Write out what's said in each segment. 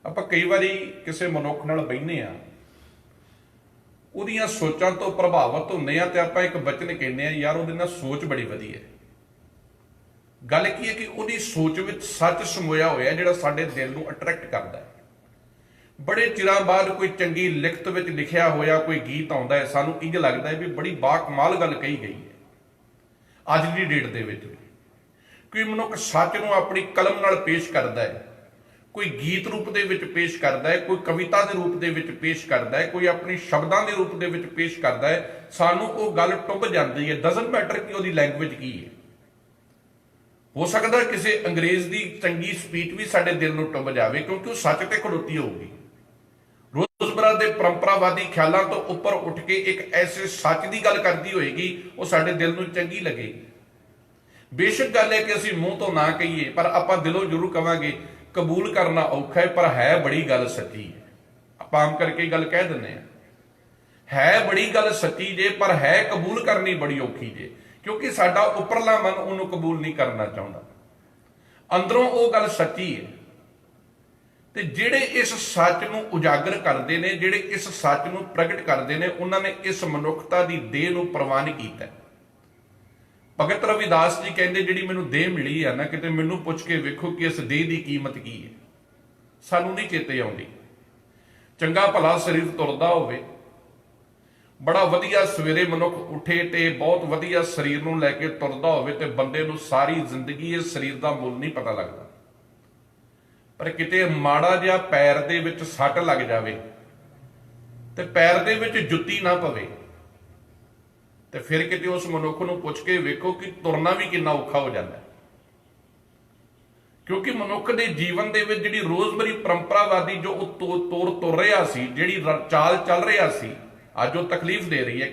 ਆਪਾਂ ਕਈ ਵਾਰੀ ਕਿਸੇ ਮਨੁੱਖ ਨਾਲ ਬਹਿੰਦੇ ਆ, ਉਹਦੀਆਂ ਸੋਚਾਂ ਤੋਂ ਪ੍ਰਭਾਵਿਤ ਹੁੰਦੇ ਆ ਤੇ ਆਪਾਂ ਇੱਕ ਬਚਨ ਕਹਿੰਦੇ ਆ, ਯਾਰ ਉਹਦੇ ਨਾਲ ਸੋਚ ਬੜੀ ਵਧੀਆ ਹੈ। ਗੱਲ ਕੀ ਹੈ ਕਿ ਉਹਦੀ ਸੋਚ ਵਿੱਚ ਸੱਚ ਸਮੋਇਆ ਹੋਇਆ ਜਿਹੜਾ ਸਾਡੇ ਦਿਲ ਨੂੰ ਅਟਰੈਕਟ ਕਰਦਾ ਹੈ। ਬੜੇ ਚਿਰਾਂ ਬਾਅਦ ਕੋਈ ਚੰਗੀ ਲਿਖਤ ਵਿੱਚ ਲਿਖਿਆ ਹੋਇਆ ਕੋਈ ਗੀਤ ਆਉਂਦਾ ਹੈ, ਸਾਨੂੰ ਇੰਜ ਲੱਗਦਾ ਹੈ ਵੀ ਬੜੀ ਬਾਕਮਾਲ ਗੱਲ ਕਹੀ ਗਈ ਹੈ। ਅੱਜ ਦੀ ਡੇਟ ਦੇ ਵਿੱਚ ਕੋਈ ਮਨੁੱਖ ਸੱਚ ਨੂੰ ਆਪਣੀ ਕਲਮ ਨਾਲ ਪੇਸ਼ ਕਰਦਾ ਹੈ, ਕੋਈ ਗੀਤ ਰੂਪ ਦੇ ਵਿੱਚ ਪੇਸ਼ ਕਰਦਾ ਹੈ, ਕੋਈ ਕਵਿਤਾ ਦੇ ਰੂਪ ਦੇ ਵਿੱਚ ਪੇਸ਼ ਕਰਦਾ ਹੈ, ਕੋਈ ਆਪਣੀ ਸ਼ਬਦਾਂ ਦੇ ਰੂਪ ਦੇ ਵਿੱਚ ਪੇਸ਼ ਕਰਦਾ ਹੈ, ਸਾਨੂੰ ਉਹ ਗੱਲ ਟੁੱਭ ਜਾਂਦੀ ਹੈ। ਡਜ਼ਨਟ ਮੈਟਰ ਕਿ ਉਹਦੀ ਲੈਂਗੁਏਜ ਕੀ ਹੈ। ਹੋ ਸਕਦਾ ਕਿਸੇ ਅੰਗਰੇਜ਼ ਦੀ ਚੰਗੀ ਸਪੀਚ ਵੀ ਸਾਡੇ ਦਿਲ ਨੂੰ ਟੁੱਭ ਜਾਵੇ, ਕਿਉਂਕਿ ਉਹ ਸੱਚ ਤੇ ਖੜੋਤੀ ਹੋਊਗੀ। ਰੋਜ਼ਮਰਾ ਦੇ ਪਰੰਪਰਾਵਾਦੀ ਖਿਆਲਾਂ ਤੋਂ ਉੱਪਰ ਉੱਠ ਕੇ ਇੱਕ ਐਸੇ ਸੱਚ ਦੀ ਗੱਲ ਕਰਦੀ ਹੋਏਗੀ, ਉਹ ਸਾਡੇ ਦਿਲ ਨੂੰ ਚੰਗੀ ਲੱਗੇਗੀ। ਬੇਸ਼ੱਕ ਗੱਲ ਹੈ ਕਿ ਅਸੀਂ ਮੂੰਹ ਤੋਂ ਨਾ ਕਹੀਏ, ਪਰ ਆਪਾਂ ਦਿਲੋਂ ਜ਼ਰੂਰ ਕਵਾਂਗੇ। ਕਬੂਲ ਕਰਨਾ ਔਖਾ ਹੈ, ਪਰ ਹੈ ਬੜੀ ਗੱਲ ਸੱਚੀ ਹੈ। ਆਪਾਂ ਆਮ ਕਰਕੇ ਗੱਲ ਕਹਿ ਦਿੰਦੇ ਆ, ਹੈ ਬੜੀ ਗੱਲ ਸੱਚੀ ਜੇ, ਪਰ ਹੈ ਕਬੂਲ ਕਰਨੀ ਬੜੀ ਔਖੀ ਜੇ, ਕਿਉਂਕਿ ਸਾਡਾ ਉੱਪਰਲਾ ਮਨ ਉਹਨੂੰ ਕਬੂਲ ਨਹੀਂ ਕਰਨਾ ਚਾਹੁੰਦਾ। ਅੰਦਰੋਂ ਉਹ ਗੱਲ ਸੱਚੀ ਹੈ। ਤੇ ਜਿਹੜੇ ਇਸ ਸੱਚ ਨੂੰ ਉਜਾਗਰ ਕਰਦੇ ਨੇ, ਜਿਹੜੇ ਇਸ ਸੱਚ ਨੂੰ ਪ੍ਰਗਟ ਕਰਦੇ ਨੇ, ਉਹਨਾਂ ਨੇ ਇਸ ਮਨੁੱਖਤਾ ਦੀ ਦੇਹ ਨੂੰ ਪ੍ਰਵਾਨ ਕੀਤਾ। ਭਗਤ ਰਵਿਦਾਸ ਜੀ ਕਹਿੰਦੇ, ਜਿਹੜੀ ਮੈਨੂੰ ਦੇਹ ਮਿਲੀ ਹੈ ਨਾ, ਕਿਤੇ ਮੈਨੂੰ ਪੁੱਛ ਕੇ ਵੇਖੋ ਕਿ ਇਸ ਦੇਹ ਦੀ ਕੀਮਤ ਕੀ ਹੈ। ਸਾਨੂੰ ਨਹੀਂ ਚੇਤੇ ਆਉਂਦੀ। ਚੰਗਾ ਭਲਾ ਸਰੀਰ ਤੁਰਦਾ ਹੋਵੇ, ਬੜਾ ਵਧੀਆ ਸਵੇਰੇ ਮਨੁੱਖ ਉੱਠੇ ਤੇ ਬਹੁਤ ਵਧੀਆ ਸਰੀਰ ਨੂੰ ਲੈ ਕੇ ਤੁਰਦਾ ਹੋਵੇ, ਤੇ ਬੰਦੇ ਨੂੰ ਸਾਰੀ ਜ਼ਿੰਦਗੀ ਇਸ ਸਰੀਰ ਦਾ ਮੁੱਲ ਨਹੀਂ ਪਤਾ ਲੱਗਦਾ। ਪਰ ਕਿਤੇ ਮਾੜਾ ਜਿਹਾ ਪੈਰ ਦੇ ਵਿੱਚ ਸੱਟ ਲੱਗ ਜਾਵੇ ਤੇ ਪੈਰ ਦੇ ਵਿੱਚ ਜੁੱਤੀ ਨਾ ਪਵੇ, ਤੇ ਫਿਰ ਕਿਤੇ ਉਸ ਮਨੁੱਖ ਨੂੰ ਪੁੱਛ ਕੇ ਵੇਖੋ ਕਿ ਤੁਰਨਾ ਵੀ ਕਿੰਨਾ ਔਖਾ ਹੋ ਜਾਂਦਾ। ਕਿਉਂਕਿ ਮਨੁੱਖ ਦੇ ਜੀਵਨ ਦੇ ਵਿੱਚ ਜਿਹੜੀ ਰੋਜ਼ਮਰੀ ਪਰੰਪਰਾਵਾਦੀ ਜੋ ਉਹ ਤੁਰ ਰਿਹਾ ਸੀ, ਜਿਹੜੀ ਚਾਲ ਚੱਲ ਰਿਹਾ ਸੀ, ਅੱਜ ਉਹ ਤਕਲੀਫ ਦੇ ਰਹੀ ਹੈ।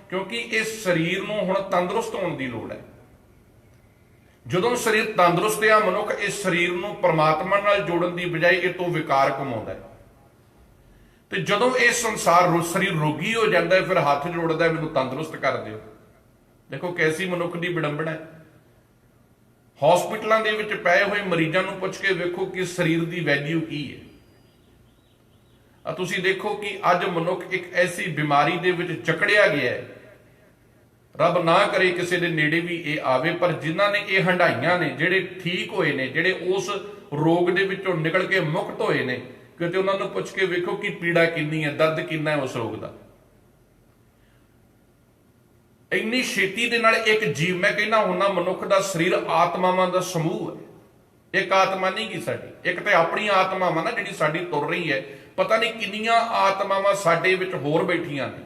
ਕਿਉਂਕਿ ਇਸ ਸਰੀਰ ਨੂੰ ਹੁਣ ਤੰਦਰੁਸਤ ਹੋਣ ਦੀ ਲੋੜ ਹੈ। ਜਦੋਂ ਸਰੀਰ ਤੰਦਰੁਸਤ ਹੈ, ਮਨੁੱਖ ਇਸ ਸਰੀਰ ਨੂੰ ਪਰਮਾਤਮਾ ਨਾਲ ਜੋੜਨ ਦੀ ਬਜਾਏ ਇਹ ਤੋਂ ਵਿਕਾਰ ਕਮਾਉਂਦਾ ਹੈ। ਤੇ ਜਦੋਂ ਇਹ ਸੰਸਾਰ ਸਰੀਰ ਰੋਗੀ ਹੋ ਜਾਂਦਾ ਹੈ, ਫਿਰ ਹੱਥ ਜੋੜਦਾ ਹੈ, ਮੈਨੂੰ ਤੰਦਰੁਸਤ ਕਰ ਦਿਓ। ਦੇਖੋ ਕੈਸੀ ਮਨੁੱਖ ਦੀ ਵਿਡੰਬਣਾ ਹੈ। ਹਸਪੀਟਲਾਂ ਦੇ ਵਿੱਚ ਪਏ ਹੋਏ ਮਰੀਜ਼ਾਂ ਨੂੰ ਪੁੱਛ ਕੇ ਵੇਖੋ ਕਿ ਸਰੀਰ ਦੀ ਵੈਲਿਊ ਕੀ ਹੈ। ਤੁਸੀਂ ਦੇਖੋ ਕਿ ਅੱਜ ਮਨੁੱਖ ਇੱਕ ਐਸੀ ਬਿਮਾਰੀ ਦੇ ਵਿੱਚ ਜਕੜਿਆ ਗਿਆ ਹੈ, ਰੱਬ ਨਾ ਕਰੇ ਕਿਸੇ ਦੇ ਨੇੜੇ ਵੀ ਇਹ ਆਵੇ, ਪਰ ਜਿਨ੍ਹਾਂ ਨੇ ਇਹ ਹੰਡਾਈਆਂ ਨੇ, ਜਿਹੜੇ ਠੀਕ ਹੋਏ ਨੇ, ਜਿਹੜੇ ਉਸ ਰੋਗ ਦੇ ਵਿੱਚੋਂ ਨਿਕਲ ਕੇ ਮੁਕਤ ਹੋਏ ਨੇ, ਕਿਤੇ ਉਹਨਾਂ ਨੂੰ ਪੁੱਛ ਕੇ ਵੇਖੋ ਕਿ ਪੀੜਾ ਕਿੰਨੀ ਹੈ, ਦਰਦ ਕਿੰਨਾ ਹੈ ਉਸ ਰੋਗ ਦਾ। ਇੰਨੀ ਛੇਤੀ ਦੇ ਨਾਲ ਇੱਕ ਜੀਵ, ਮੈਂ ਕਹਿੰਦਾ ਹੁੰਦਾ ਮਨੁੱਖ ਦਾ ਸਰੀਰ ਆਤਮਾਵਾਂ ਦਾ ਸਮੂਹ ਹੈ। ਇੱਕ ਆਤਮਾ ਨਹੀਂ ਗੀ ਸਾਡੀ, ਇੱਕ ਤੇ ਆਪਣੀ ਆਤਮਾ ਵਾ ਨਾ ਜਿਹੜੀ ਸਾਡੀ ਤੁਰ ਰਹੀ ਹੈ। ਪਤਾ ਨਹੀਂ ਕਿੰਨੀਆਂ ਆਤਮਾਵਾਂ ਸਾਡੇ ਵਿੱਚ ਹੋਰ ਬੈਠੀਆਂ ਨੇ।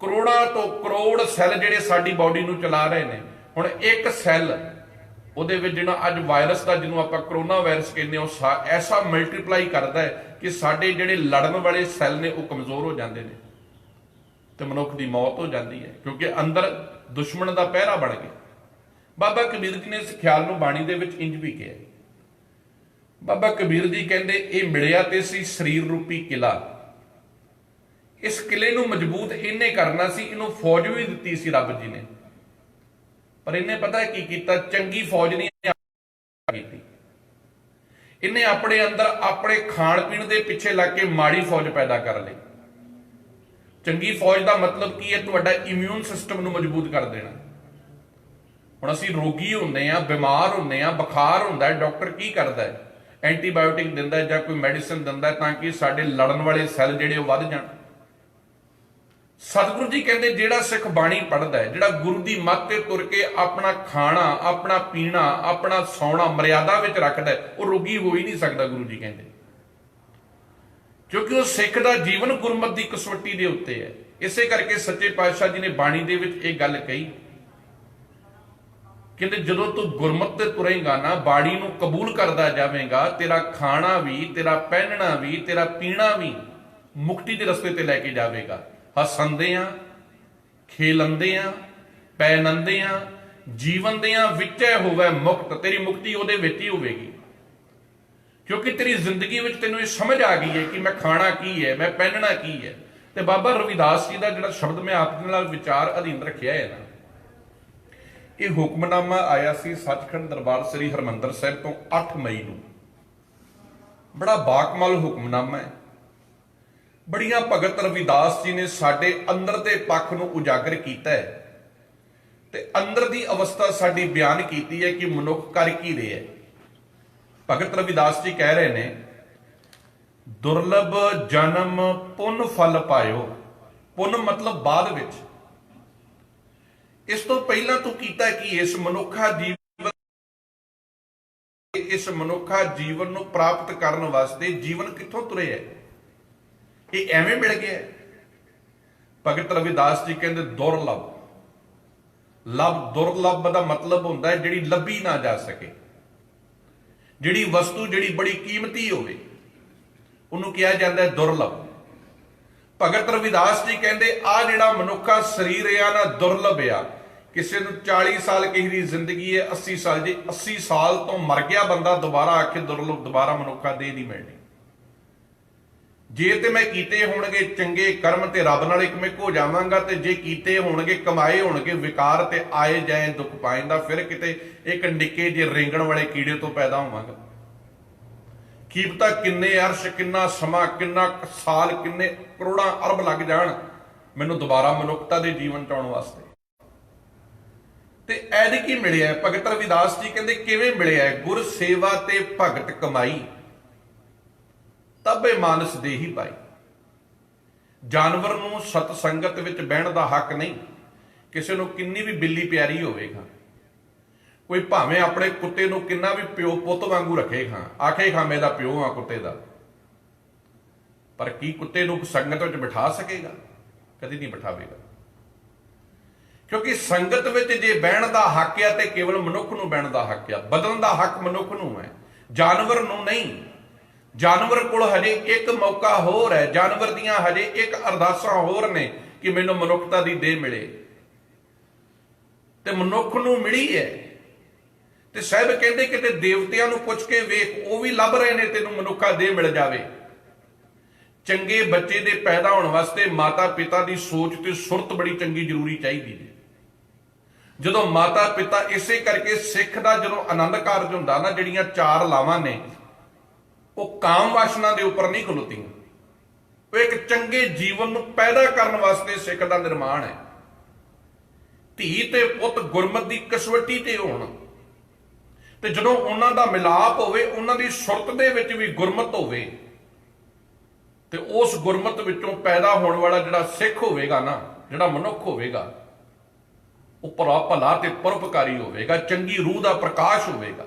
ਕਰੋੜਾਂ ਤੋਂ ਕਰੋੜ ਸੈੱਲ ਜਿਹੜੇ ਸਾਡੀ ਬਾਡੀ ਨੂੰ ਚਲਾ ਰਹੇ ਨੇ। ਹੁਣ ਇੱਕ ਸੈੱਲ ਉਹਦੇ ਵਿੱਚ ਜਿਹੜਾ ਅੱਜ ਵਾਇਰਸ ਦਾ, ਜਿਹਨੂੰ ਆਪਾਂ ਕਰੋਨਾ ਵਾਇਰਸ ਕਹਿੰਦੇ ਹਾਂ, ਉਹ ਐਸਾ ਮਲਟੀਪਲਾਈ ਕਰਦਾ ਹੈ ਕਿ ਸਾਡੇ ਜਿਹੜੇ ਲੜਨ ਵਾਲੇ ਸੈੱਲ ਨੇ ਉਹ ਕਮਜ਼ੋਰ ਹੋ ਜਾਂਦੇ ਨੇ ਤੇ ਮਨੁੱਖ ਦੀ ਮੌਤ ਹੋ ਜਾਂਦੀ ਹੈ, ਕਿਉਂਕਿ ਅੰਦਰ ਦੁਸ਼ਮਣ ਦਾ ਪਹਿਰਾ ਬਣ ਗਿਆ। ਬਾਬਾ ਕਬੀਰ ਜੀ ਨੇ ਇਸ ਖਿਆਲ ਨੂੰ ਬਾਣੀ ਦੇ ਵਿੱਚ ਇੰਜ ਵੀ ਕਿਹਾ। ਬਾਬਾ ਕਬੀਰ ਜੀ ਕਹਿੰਦੇ, ਇਹ ਮਿਲਿਆ ਤੇ ਸੀ ਸਰੀਰ ਰੂਪੀ ਕਿਲਾ। ਇਸ ਕਿਲੇ ਨੂੰ ਮਜ਼ਬੂਤ ਇਹਨੇ ਕਰਨਾ ਸੀ, ਇਹਨੂੰ ਫੌਜ ਵੀ ਦਿੱਤੀ ਸੀ ਰੱਬ ਜੀ ਨੇ, ਪਰ ਇਹਨੇ ਪਤਾ ਕੀ ਕੀਤਾ? ਚੰਗੀ ਫੌਜ ਨਹੀਂ ਕੀਤੀ। ਇਹਨੇ ਆਪਣੇ ਅੰਦਰ ਆਪਣੇ ਖਾਣ ਪੀਣ ਦੇ ਪਿੱਛੇ ਲੱਗ ਕੇ ਮਾੜੀ ਫੌਜ ਪੈਦਾ ਕਰ ਲਈ। ਚੰਗੀ ਫੌਜ ਦਾ ਮਤਲਬ ਕੀ ਹੈ? ਤੁਹਾਡਾ ਇਮਿਊਨ ਸਿਸਟਮ ਨੂੰ ਮਜ਼ਬੂਤ ਕਰ ਦੇਣਾ। ਹੁਣ ਅਸੀਂ ਰੋਗੀ ਹੁੰਦੇ ਆ, ਬਿਮਾਰ ਹੁੰਦੇ ਆ, ਬੁਖਾਰ ਹੁੰਦਾ ਹੈ, ਡਾਕਟਰ ਕੀ ਕਰਦਾ ਹੈ? ਐਂਟੀਬਾਇਓਟਿਕ ਦਿੰਦਾ ਹੈ ਜਾਂ ਕੋਈ ਮੈਡੀਸਿਨ ਦਿੰਦਾ ਹੈ ਤਾਂ ਕਿ ਸਾਡੇ ਲੜਨ ਵਾਲੇ ਸੈੱਲ ਜਿਹੜੇ ਉਹ ਵੱਧ ਜਾਣ। ਸਤਿਗੁਰੂ ਜੀ ਕਹਿੰਦੇ, ਜਿਹੜਾ ਸਿੱਖ ਬਾਣੀ ਪੜ੍ਹਦਾ ਹੈ, ਜਿਹੜਾ ਗੁਰੂ ਦੀ ਮੱਤ ਤੇ ਤੁਰ ਕੇ ਆਪਣਾ ਖਾਣਾ, ਆਪਣਾ ਪੀਣਾ, ਆਪਣਾ ਸੌਣਾ ਮਰਿਆਦਾ ਵਿੱਚ ਰੱਖਦਾ ਹੈ, ਉਹ ਰੋਗੀ ਹੋ ਹੀ ਨਹੀਂ ਸਕਦਾ। ਗੁਰੂ ਜੀ ਕਹਿੰਦੇ, ਕਿਉਂਕਿ ਉਹ ਸਿੱਖ ਦਾ ਜੀਵਨ ਗੁਰਮਤਿ ਦੀ ਕਸਵੱਟੀ ਦੇ ਉੱਤੇ ਹੈ। ਇਸੇ ਕਰਕੇ ਸੱਚੇ ਪਾਤਸ਼ਾਹ ਜੀ ਨੇ ਬਾਣੀ ਦੇ ਵਿੱਚ ਇਹ ਗੱਲ ਕਹੀ, ਕਹਿੰਦੇ ਜਦੋਂ ਤੂੰ ਗੁਰਮਤਿ ਤੇ ਤੁਰੇਗਾ ਨਾ, ਬਾਣੀ ਨੂੰ ਕਬੂਲ ਕਰਦਾ ਜਾਵੇਂਗਾ, ਤੇਰਾ ਖਾਣਾ ਵੀ, ਤੇਰਾ ਪਹਿਨਣਾ ਵੀ, ਤੇਰਾ ਪੀਣਾ ਵੀ ਮੁਕਤੀ ਦੇ ਰਸਤੇ ਤੇ ਲੈ ਕੇ ਜਾਵੇਗਾ। ਹੱਸੰਦੇ ਆ, ਖੇਲੰਦੇ ਆ, ਪੈਨੰਦੇ ਆ, ਜੀਵਨ ਦੀਆਂ ਵਿੱਚੇ ਹੋਵੇ ਮੁਕਤ। ਤੇਰੀ ਮੁਕਤੀ ਉਹਦੇ ਵਿੱਚ ਹੀ ਹੋਵੇਗੀ, ਕਿਉਂਕਿ ਤੇਰੀ ਜ਼ਿੰਦਗੀ ਵਿੱਚ ਤੈਨੂੰ ਇਹ ਸਮਝ ਆ ਗਈ ਹੈ ਕਿ ਮੈਂ ਖਾਣਾ ਕੀ ਹੈ, ਮੈਂ ਪਹਿਨਣਾ ਕੀ ਹੈ। ਤੇ ਬਾਬਾ ਰਵਿਦਾਸ ਜੀ ਦਾ ਜਿਹੜਾ ਸ਼ਬਦ ਮੈਂ ਆਪ ਨਾਲ ਵਿਚਾਰ ਅਧੀਨ ਰੱਖਿਆ ਹੈ ਨਾ, ਇਹ ਹੁਕਮਨਾਮਾ ਆਇਆ ਸੀ ਸੱਚਖੰਡ ਦਰਬਾਰ ਸ੍ਰੀ ਹਰਿਮੰਦਰ ਸਾਹਿਬ ਤੋਂ 8 ਮਈ ਨੂੰ। बड़ा बाकमाल हुक्मनामा है। बड़िया भगत रविदास जी ने साडे अंदर दे पक्ष नूं उजागर कीता है ते अंदर दी अवस्था साडी बयान कीती है कि मनुख कर की रहा है। भगत रविदास जी कह रहे ने, दुर्लभ जन्म पुन फल पायो। पुन मतलब बाद विच, इस तो पहला तू कीता कि इस मनुखा जीवन नूं प्राप्त करने वास्ते जीवन कित्थों तुरे है, ये एवें मिल गया है। भगत रविदास जी कहते दुर्लभ, दुर्लभ का मतलब होता है जिहड़ी लभी ना जा सके, जिहड़ी वस्तु जिहड़ी बड़ी कीमती होवे उन्होंने कहा जाता है दुर्लभ। भगत रविदास जी कहते आ जिहड़ा मनुखा शरीर आ ना दुर्लभ आ। किसी नूं 40 साल किसी की जिंदगी है, 80 साल, जी 80 साल तो मर गया बंदा दोबारा आखे दुर्लभ, दोबारा मनुखा दे नहीं मिलनी। जे ते मैं कीते होणगे चंगे कर्म ते रब नाल इकमिक हो जावांगा, ते जे कीते होणगे कमाए होणगे विकार ते आए जाए दुख पाएंदा, फिर किते एक निक्के जे रेंगण वाले कीड़े तो पैदा होवांगा। की पता किन्ने अर्श, किन्ना समा, किन्ना साल, किन्ने करोड़ां अरब लग जाण मैनूं दोबारा मनुखता दे जीवन च आउण वास्ते। ते ऐदकी मिलिਆ है। भगत रविदास जी कहते किवें मिलिਆ है, गुर सेवा ते भगत कमाई तबे मानस दे ही पाई। जानवर नूं सत संगत विच बहण दा हक नहीं। किसी नूं किन्नी भी बिल्ली प्यारी होवेगा, कोई भावें अपने कुत्ते नूं किन्ना भी प्यो पुੱਤ वांगू रखेगा, आखेगा मैं दा प्यो हाँ कुत्ते दा, पर की कुत्ते नूं संगत विच बिठा सकेगा? कदी नहीं बिठावेगा। क्योंकि संगत विच जे बहण दा हक है तो केवल मनुख नूं बहण दा हक है, बदलण दा हक मनुख नूं है, जानवर नूं नहीं। जानवर कोल हजे एक मौका होर है, जानवर दियां हजे एक अरदासां होर ने कि मैनूं मनुखता दी देह मिले, ते मनुख नूं मिली है। ते साहिब कहंदे किते देवतियां नूं पुछ के वेख, वो भी लभ रहे ने तैनूं मनुखा देह मिल जावे। चंगे बच्चे दे पैदा होने वास्ते माता पिता की सोच ते सुरत बड़ी चंगी जरूरी चाहिए है। जदों माता पिता इसे करके सिख का जो आनंद कारज हुंदा ना, जिहड़ियां 4 लावां ने वो काम वासना के उपर नहीं खलोतियां, वो एक चंगे जीवन नूं पैदा करने वास्ते सिख का निर्माण है। धी ते पुत गुरमत की कसवटी ते होण, ते जदों उन्हां दा मिलाप होवे, उन्हां दी सुरत दे विच भी गुरमत होवे, ते उस गुरमत विचों पैदा होने वाला जिहड़ा सिख होवेगा ना, जिहड़ा मनुख होवेगा, वो भला ते परोपकारी होवेगा, चंगी रूह का प्रकाश होवेगा।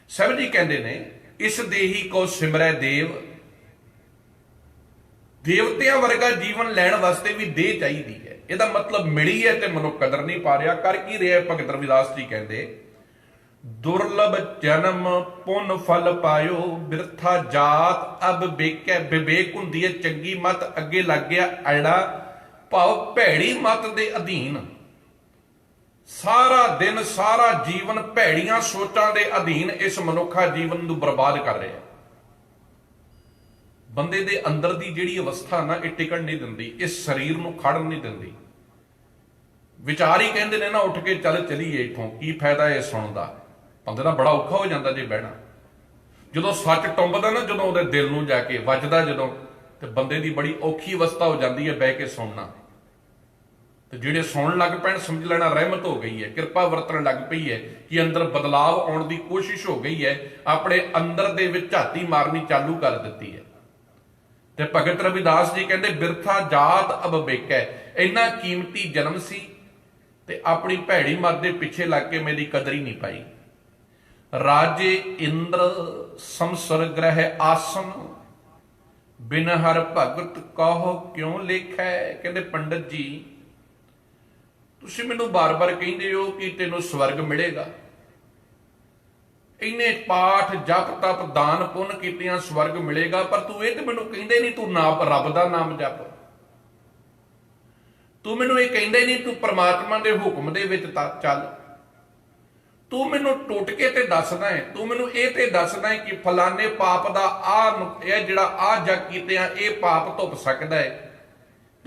साहिब जी कहते ने, इस देही को सिमरै देव। देवतियां वर्गा जीवन लैण वास्ते भी देह चाहिदी है। इहदा मतलब मिली है ते मनुख कदर नहीं पा रहा। कर की रहा? भगत रविदास जी कहते दुर्लभ जन्म पुन फल पायो, बिरथा जात अब बेकै। विवेक हुंदी है चंगी मत, अगे लग गया अड़ा भाव भैड़ी मत दे अधीन। सारा दिन सारा जीवन भैड़ियां सोचां दे अधीन इस मनुखा जीवन नूं बर्बाद कर रहा है। बंदे दे अंदर दी जिहड़ी अवस्था ना, ये टिकण नहीं दिंदी, इस शरीर नूं खड़न नहीं दिंदी। विचार ही कहंदे ने ना, उठ के चल चलीए इथों, की फायदा ये सुणदा। बंदे दा बड़ा औखा हो जाता जे बहना। जदों सच टुंबदा ना, जदों उहदे दिल नूं जाके वजदा, जदों ते बंदे दी बड़ी औखी अवस्था हो जाती है बह के सुनना। तो जिहड़े सुन लग पैण समझ लेना रहमत हो गई है, कृपा वरतन लग पई है कि अंदर बदलाव आउण दी कोशिश हो गई है, अपने अंदर दे विच झाती मारनी चालू कर दित्ती है। ते भगत रविदास जी कहते बिरथा जात अब बेकै। इन्ना कीमती जन्म सी ते अपनी भैड़ी मत दे पिछे लग के मेरी कदर ही नहीं पाई। राजे इंद्र समसर ग्रह आसन, बिन हर भगत कहो क्यों लेखै। कहते पंडित जी तुसीं मैनूं बार बार कहिंदे हो कि तैनूं स्वर्ग मिलेगा, इन्ने पाठ जप तप दान पुण्य कीतियां स्वर्ग मिलेगा, पर तू ये तो मैनूं कहिंदे नहीं तू ना रब दा नाम जप। तू मैनूं ये कहिंदे नहीं तू परमात्मा दे हुक्म दे विच चल। तू मैनूं टोटके ते दसदा है, तू मैनूं ये ते दसदा है कि फलाने पाप दा जिहड़ा आ जग कीतियां ये पाप धुप सकदा है।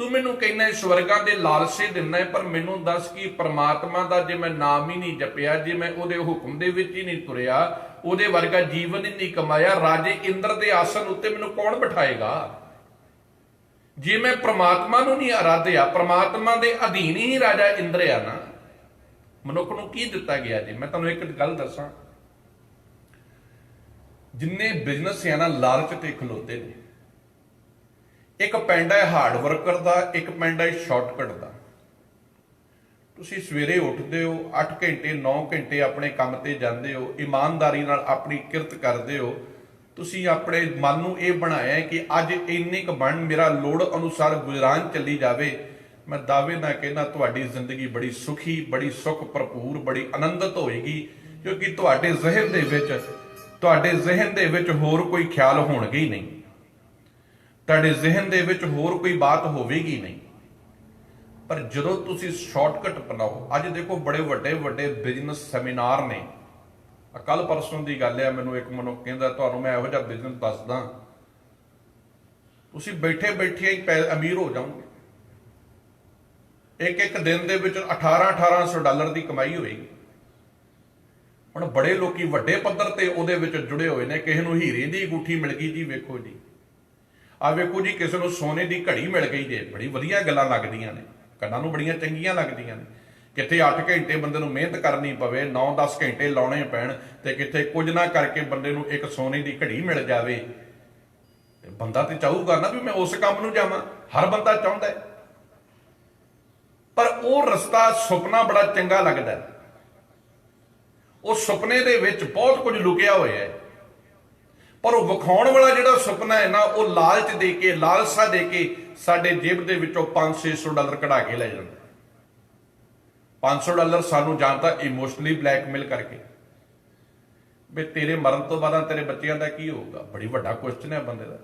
ਤੂੰ ਮੈਨੂੰ ਕਹਿੰਦਾ ਸਵਰਗਾਂ ਦੇ ਲਾਲਸੇ ਦਿੰਦਾ, ਪਰ ਮੈਨੂੰ ਦੱਸ ਕਿ ਪ੍ਰਮਾਤਮਾ ਦਾ ਜੇ ਮੈਂ ਨਾਮ ਹੀ ਨਹੀਂ ਜਪਿਆ, ਜੇ ਮੈਂ ਉਹਦੇ ਹੁਕਮ ਦੇ ਵਿੱਚ ਹੀ ਨਹੀਂ ਤੁਰਿਆ, ਉਹਦੇ ਵਰਗਾ ਜੀਵਨ ਹੀ ਨਹੀਂ ਕਮਾਇਆ, ਰਾਜੇ ਇੰਦਰ ਦੇ ਆਸਣ ਉੱਤੇ ਮੈਨੂੰ ਕੌਣ ਬਿਠਾਏਗਾ? ਜੇ ਮੈਂ ਪ੍ਰਮਾਤਮਾ ਨੂੰ ਨਹੀਂ ਆਰਾਧਿਆ, ਪ੍ਰਮਾਤਮਾ ਦੇ ਅਧੀਨ ਹੀ ਰਾਜਾ ਇੰਦਰ ਆ ਨਾ, ਮਨੁੱਖ ਨੂੰ ਕੀ ਦਿੱਤਾ ਗਿਆ? ਜੀ ਮੈਂ ਤੁਹਾਨੂੰ ਇੱਕ ਗੱਲ ਦੱਸਾਂ, ਜਿੰਨੇ ਬਿਜ਼ਨਸ ਆ ਨਾ ਲਾਲਚ ਤੇ ਖਲੋਤੇ ਨੇ, ਇੱਕ ਪੈਂਡਾ ਹੈ ਹਾਰਡ ਵਰਕਰ ਦਾ, ਇੱਕ ਪੈਂਡਾ ਹੈ ਸ਼ਾਰਟਕਟ ਦਾ। ਤੁਸੀਂ ਸਵੇਰੇ ਉੱਠਦੇ ਹੋ 8 ਘੰਟੇ 9 ਘੰਟੇ ਆਪਣੇ ਕੰਮ ਤੇ ਜਾਂਦੇ ਹੋ, ਇਮਾਨਦਾਰੀ ਨਾਲ ਆਪਣੀ ਕਿਰਤ ਕਰਦੇ ਹੋ, ਤੁਸੀਂ ਆਪਣੇ ਮਨ ਨੂੰ ਇਹ ਬਣਾਇਆ ਕਿ ਅੱਜ ਇੰਨੇ ਕੁ ਬਣ ਮੇਰਾ ਲੋੜ ਅਨੁਸਾਰ ਗੁਜ਼ਾਰਨ ਚੱਲੀ ਜਾਵੇ। ਮੈਂ ਦਾਅਵੇ ਨਾਲ ਕਹਿੰਦਾ ਤੁਹਾਡੀ ਜ਼ਿੰਦਗੀ ਬੜੀ ਸੁਖੀ, ਬੜੀ ਸੁਖ ਭਰਪੂਰ, ਬੜੀ ਆਨੰਦਿਤ ਹੋਏਗੀ, ਕਿਉਂਕਿ ਤੁਹਾਡੇ ਜ਼ਿਹਨ ਦੇ ਵਿੱਚ ਹੋਰ ਕੋਈ ਖਿਆਲ ਹੋਣਗੇ ਹੀ ਨਹੀਂ, ਤੁਹਾਡੇ ਜ਼ਿਹਨ ਦੇ ਵਿੱਚ ਹੋਰ ਕੋਈ ਬਾਤ ਹੋਵੇਗੀ ਨਹੀਂ। ਪਰ ਜਦੋਂ ਤੁਸੀਂ ਸ਼ਾਰਟਕਟ ਬਣਾਓ, ਅੱਜ ਦੇਖੋ ਬੜੇ ਵੱਡੇ ਵੱਡੇ ਬਿਜ਼ਨਸ ਸੈਮੀਨਾਰ ਨੇ, ਕੱਲ ਪਰਸੋਂ ਦੀ ਗੱਲ ਹੈ, ਮੈਨੂੰ ਇੱਕ ਮਨੁੱਖ ਕਹਿੰਦਾ ਤੁਹਾਨੂੰ ਮੈਂ ਇਹੋ ਜਿਹਾ ਬਿਜ਼ਨਸ ਦੱਸਦਾ, ਤੁਸੀਂ ਬੈਠੇ ਬੈਠੇ ਹੀ ਅਮੀਰ ਹੋ ਜਾਓਗੇ। ਇੱਕ ਦਿਨ ਦੇ ਵਿੱਚ $1800 ਦੀ ਕਮਾਈ ਹੋਏਗੀ। ਹੁਣ ਬੜੇ ਲੋਕੀ ਵੱਡੇ ਪੱਧਰ ਤੇ ਉਹਦੇ ਵਿੱਚ ਜੁੜੇ ਹੋਏ ਨੇ। ਕਿਸੇ ਨੂੰ ਹੀਰੇ ਦੀ ਅੰਗੂਠੀ ਮਿਲ ਗਈ ਜੀ, ਵੇਖੋ ਜੀ, ਆ ਵੇਖੋ ਜੀ, ਕਿਸੇ ਨੂੰ ਸੋਨੇ ਦੀ ਘੜੀ ਮਿਲ ਗਈ ਜੇ, ਬੜੀ ਵਧੀਆ ਗੱਲਾਂ ਲੱਗਦੀਆਂ ਨੇ, ਕੰਨਾਂ ਨੂੰ ਬੜੀਆਂ ਚੰਗੀਆਂ ਲੱਗਦੀਆਂ ਨੇ। ਕਿਤੇ 8 ਘੰਟੇ ਬੰਦੇ ਨੂੰ ਮਿਹਨਤ ਕਰਨੀ ਪਵੇ, 9-10 ਘੰਟੇ ਲਾਉਣੇ ਪੈਣ, ਤੇ ਕਿਤੇ ਕੁਝ ਨਾ ਕਰਕੇ ਬੰਦੇ ਨੂੰ ਇੱਕ ਸੋਨੇ ਦੀ ਘੜੀ ਮਿਲ ਜਾਵੇ, ਤੇ ਬੰਦਾ ਤੇ ਚਾਹੂਗਾ ਨਾ ਵੀ ਮੈਂ ਉਸ ਕੰਮ ਨੂੰ ਜਾਵਾਂ। ਹਰ ਬੰਦਾ ਚਾਹੁੰਦਾ ਹੈ, ਪਰ ਉਹ ਰਸਤਾ ਸੁਪਨਾ ਬੜਾ ਚੰਗਾ ਲੱਗਦਾ, ਉਹ ਸੁਪਨੇ ਦੇ ਵਿੱਚ ਬਹੁਤ ਕੁਝ ਲੁਕਿਆ ਹੋਇਆ ਹੈ, ਪਰ ਉਹ ਵਿਖਾਉਣ ਵਾਲਾ ਜਿਹੜਾ ਸੁਪਨਾ ਹੈ ਨਾ, ਉਹ ਲਾਲਚ ਦੇ ਕੇ, ਲਾਲਸਾ ਦੇ ਕੇ ਸਾਡੇ ਜੇਬ ਦੇ ਵਿੱਚੋਂ $500-600 ਕਢਾ ਕੇ ਲੈ ਜਾਂਦਾ। $500 ਸਾਨੂੰ ਜਾਂ ਤਾਂ ਇਮੋਸ਼ਨਲੀ ਬਲੈਕਮੇਲ ਕਰਕੇ ਵੀ ਤੇਰੇ ਮਰਨ ਤੋਂ ਬਾਅਦ ਤੇਰੇ ਬੱਚਿਆਂ ਦਾ ਕੀ ਹੋਊਗਾ। ਬੜੀ ਵੱਡਾ ਕੁਐਸਚਨ ਹੈ ਬੰਦੇ ਦਾ,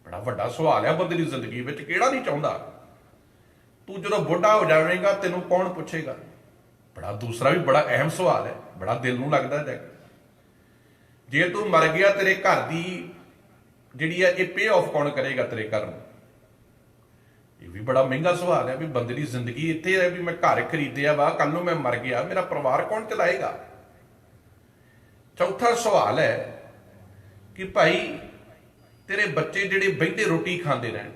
ਬੜਾ ਵੱਡਾ ਸਵਾਲ ਹੈ ਬੰਦੇ ਦੀ ਜ਼ਿੰਦਗੀ ਵਿੱਚ। ਕਿਹੜਾ ਨਹੀਂ ਚਾਹੁੰਦਾ? ਤੂੰ ਜਦੋਂ ਬੁੱਢਾ ਹੋ ਜਾਵੇਂਗਾ ਤੈਨੂੰ ਕੌਣ ਪੁੱਛੇਗਾ? ਬੜਾ ਦੂਸਰਾ ਵੀ ਬੜਾ ਅਹਿਮ ਸਵਾਲ ਹੈ, ਬੜਾ ਦਿਲ ਨੂੰ ਲੱਗਦਾ ਹੈ। ਜੇ ਤੂੰ ਮਰ ਗਿਆ, ਤੇਰੇ ਘਰ ਦੀ ਜਿਹੜੀ ਹੈ ਇਹ ਪੇ ਆਫ ਕੌਣ ਕਰੇਗਾ ਤੇਰੇ ਘਰ ਨੂੰ? ਇਹ ਵੀ ਬੜਾ ਮਹਿੰਗਾ ਸਵਾਲ ਹੈ ਵੀ ਬੰਦੇ ਦੀ ਜ਼ਿੰਦਗੀ ਇੱਥੇ ਹੈ ਵੀ ਮੈਂ ਘਰ ਖਰੀਦਿਆ ਵਾ, ਕੱਲ ਨੂੰ ਮੈਂ ਮਰ ਗਿਆ, ਮੇਰਾ ਪਰਿਵਾਰ ਕੌਣ ਚਲਾਏਗਾ? ਚੌਥਾ ਸਵਾਲ ਹੈ ਕਿ ਭਾਈ ਤੇਰੇ ਬੱਚੇ ਜਿਹੜੇ ਬਹਿੰਦੇ ਰੋਟੀ ਖਾਂਦੇ ਰਹਿਣ।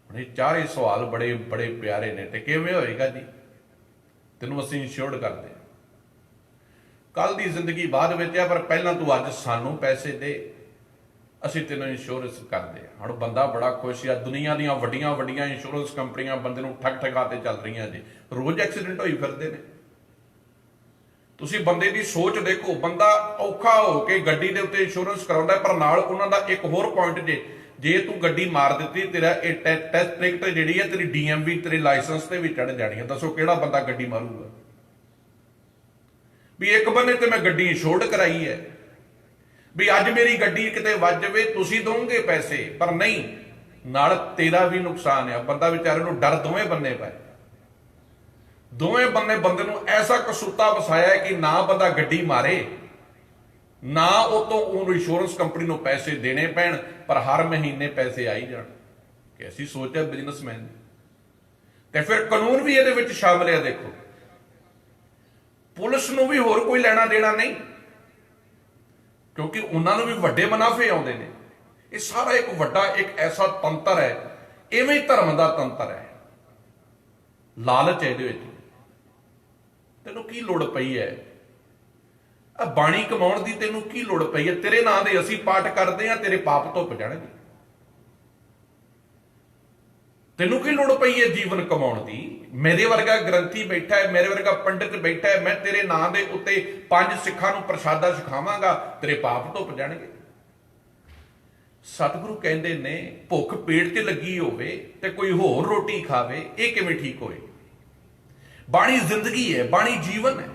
ਹੁਣ ਇਹ ਚਾਰੇ ਸਵਾਲ ਬੜੇ ਬੜੇ ਪਿਆਰੇ ਨੇ, ਤੇ ਕਿਵੇਂ ਹੋਏਗਾ ਜੀ? ਤੈਨੂੰ ਅਸੀਂ ਇੰਸ਼ੋਰਡ ਕਰਦੇ ਹਾਂ, ਕੱਲ ਦੀ ਜ਼ਿੰਦਗੀ ਬਾਅਦ ਵਿੱਚ ਆ, ਪਰ ਪਹਿਲਾਂ ਤੂੰ ਅੱਜ ਸਾਨੂੰ ਪੈਸੇ ਦੇ, ਅਸੀਂ ਤੈਨੂੰ ਇੰਸ਼ੋਰੈਂਸ ਕਰਦੇ ਹਾਂ। ਹੁਣ ਬੰਦਾ ਬੜਾ ਖੁਸ਼ ਆ, ਦੁਨੀਆ ਦੀਆਂ ਵੱਡੀਆਂ ਵੱਡੀਆਂ ਇੰਸ਼ੋਰੈਂਸ ਕੰਪਨੀਆਂ ਬੰਦੇ ਨੂੰ ਠੱਗ ਠਗਾ ਤੇ ਚੱਲ ਰਹੀਆਂ ਜੀ, ਰੋਜ਼ ਐਕਸੀਡੈਂਟ ਹੋਈ ਫਿਰਦੇ ਨੇ। ਤੁਸੀਂ ਬੰਦੇ ਦੀ ਸੋਚ ਦੇਖੋ, ਬੰਦਾ ਔਖਾ ਹੋ ਕੇ ਗੱਡੀ ਦੇ ਉੱਤੇ ਇੰਸ਼ੋਰੈਂਸ ਕਰਾਉਂਦਾ, ਪਰ ਨਾਲ ਉਹਨਾਂ ਦਾ ਇੱਕ ਹੋਰ ਪੁਆਇੰਟ ਜੇ ਤੂੰ ਗੱਡੀ ਮਾਰ ਦਿੱਤੀ, ਤੇਰਾ ਇਹ ਟੈਸਟ ਟਿਕਟ ਜਿਹੜੀ ਹੈ ਤੇਰੀ DMV ਤੇਰੇ ਲਾਇਸੈਂਸ ਤੇ ਵੀ ਚੜ ਜਾਣੀ ਹੈ। ਦੱਸੋ ਕਿਹੜਾ ਬੰਦਾ ਗੱਡੀ ਮਾਰੂਗਾ? ਵੀ ਇੱਕ ਬੰਨੇ ਤੇ ਮੈਂ ਗੱਡੀ ਇੰਸ਼ੋਰਡ ਕਰਾਈ ਹੈ, ਵੀ ਅੱਜ ਮੇਰੀ ਗੱਡੀ ਕਿਤੇ ਵੱਜ ਜਾਵੇ ਤੁਸੀਂ ਦੋਗੇ ਪੈਸੇ, ਪਰ ਨਹੀਂ, ਨਾਲ ਤੇਰਾ ਵੀ ਨੁਕਸਾਨ ਹੈ। ਬੰਦਾ ਵਿਚਾਰੇ ਨੂੰ ਡਰ ਦੋਵੇਂ ਬੰਨੇ ਪਏ, ਦੋਵੇਂ ਬੰਨੇ ਬੰਦੇ ਨੂੰ ਐਸਾ ਕਸੂਤਾ ਵਸਾਇਆ ਕਿ ਨਾ ਬੰਦਾ ਗੱਡੀ ਮਾਰੇ, ਨਾ ਉਹ ਤੋਂ ਉਹਨੂੰ ਇੰਸ਼ੋਰੈਂਸ ਕੰਪਨੀ ਨੂੰ ਪੈਸੇ ਦੇਣੇ ਪੈਣ, ਪਰ ਹਰ ਮਹੀਨੇ ਪੈਸੇ ਆਈ ਜਾਣ। ਕਿ ਐਸੀ ਸੋਚ ਹੈ ਬਿਜ਼ਨਸਮੈਨ। ਤੇ ਫਿਰ ਕਾਨੂੰਨ ਵੀ ਇਹਦੇ ਵਿੱਚ ਸ਼ਾਮਲ ਹੈ। ਦੇਖੋ, ਪੁਲਿਸ ਨੂੰ ਵੀ ਹੋਰ ਕੋਈ ਲੈਣਾ ਦੇਣਾ ਨਹੀਂ, ਕਿਉਂਕਿ ਉਹਨਾਂ ਨੂੰ ਵੀ ਵੱਡੇ ਮੁਨਾਫੇ ਆਉਂਦੇ ਨੇ। ਇਹ ਸਾਰਾ ਇੱਕ ਵੱਡਾ ਇੱਕ ਐਸਾ ਤੰਤਰ ਹੈ, ਇਵੇਂ ਹੀ ਧਰਮ ਦਾ ਤੰਤਰ ਹੈ, ਲਾਲਚ ਹੈ ਇਹਦੇ ਵਿੱਚ। ਤੈਨੂੰ ਕੀ ਲੋੜ ਪਈ ਹੈ ਆ ਬਾਣੀ ਕਮਾਉਣ ਦੀ? ਤੈਨੂੰ ਕੀ ਲੋੜ ਪਈ ਹੈ? ਤੇਰੇ ਨਾਂ ਦੇ ਅਸੀਂ ਪਾਠ ਕਰਦੇ ਹਾਂ, ਤੇਰੇ ਪਾਪ ਧੁੱਪ ਜਾਣਗੇ। ਤੈਨੂੰ ਕੀ ਲੋੜ ਪਈ ਹੈ ਜੀਵਨ ਕਮਾਉਣ ਦੀ? ਮੇਰੇ ਵਰਗਾ ਗ੍ਰੰਥੀ ਬੈਠਾ ਹੈ, ਮੇਰੇ ਵਰਗਾ ਪੰਡਿਤ ਬੈਠਾ ਹੈ, ਮੈਂ ਤੇਰੇ ਨਾਂ ਦੇ ਉੱਤੇ 5 ਸਿੱਖਾਂ ਨੂੰ ਪ੍ਰਸ਼ਾਦਾ ਸਿਖਾਵਾਂਗਾ, ਤੇਰੇ ਪਾਪ ਧੁੱਪ ਜਾਣਗੇ। ਸਤਿਗੁਰੂ ਕਹਿੰਦੇ ਨੇ ਭੁੱਖ ਪੇਟ 'ਚ ਲੱਗੀ ਹੋਵੇ ਤੇ ਕੋਈ ਹੋਰ ਰੋਟੀ ਖਾਵੇ, ਇਹ ਕਿਵੇਂ ਠੀਕ ਹੋਏ? ਬਾਣੀ ਜ਼ਿੰਦਗੀ ਹੈ, ਬਾਣੀ ਜੀਵਨ ਹੈ।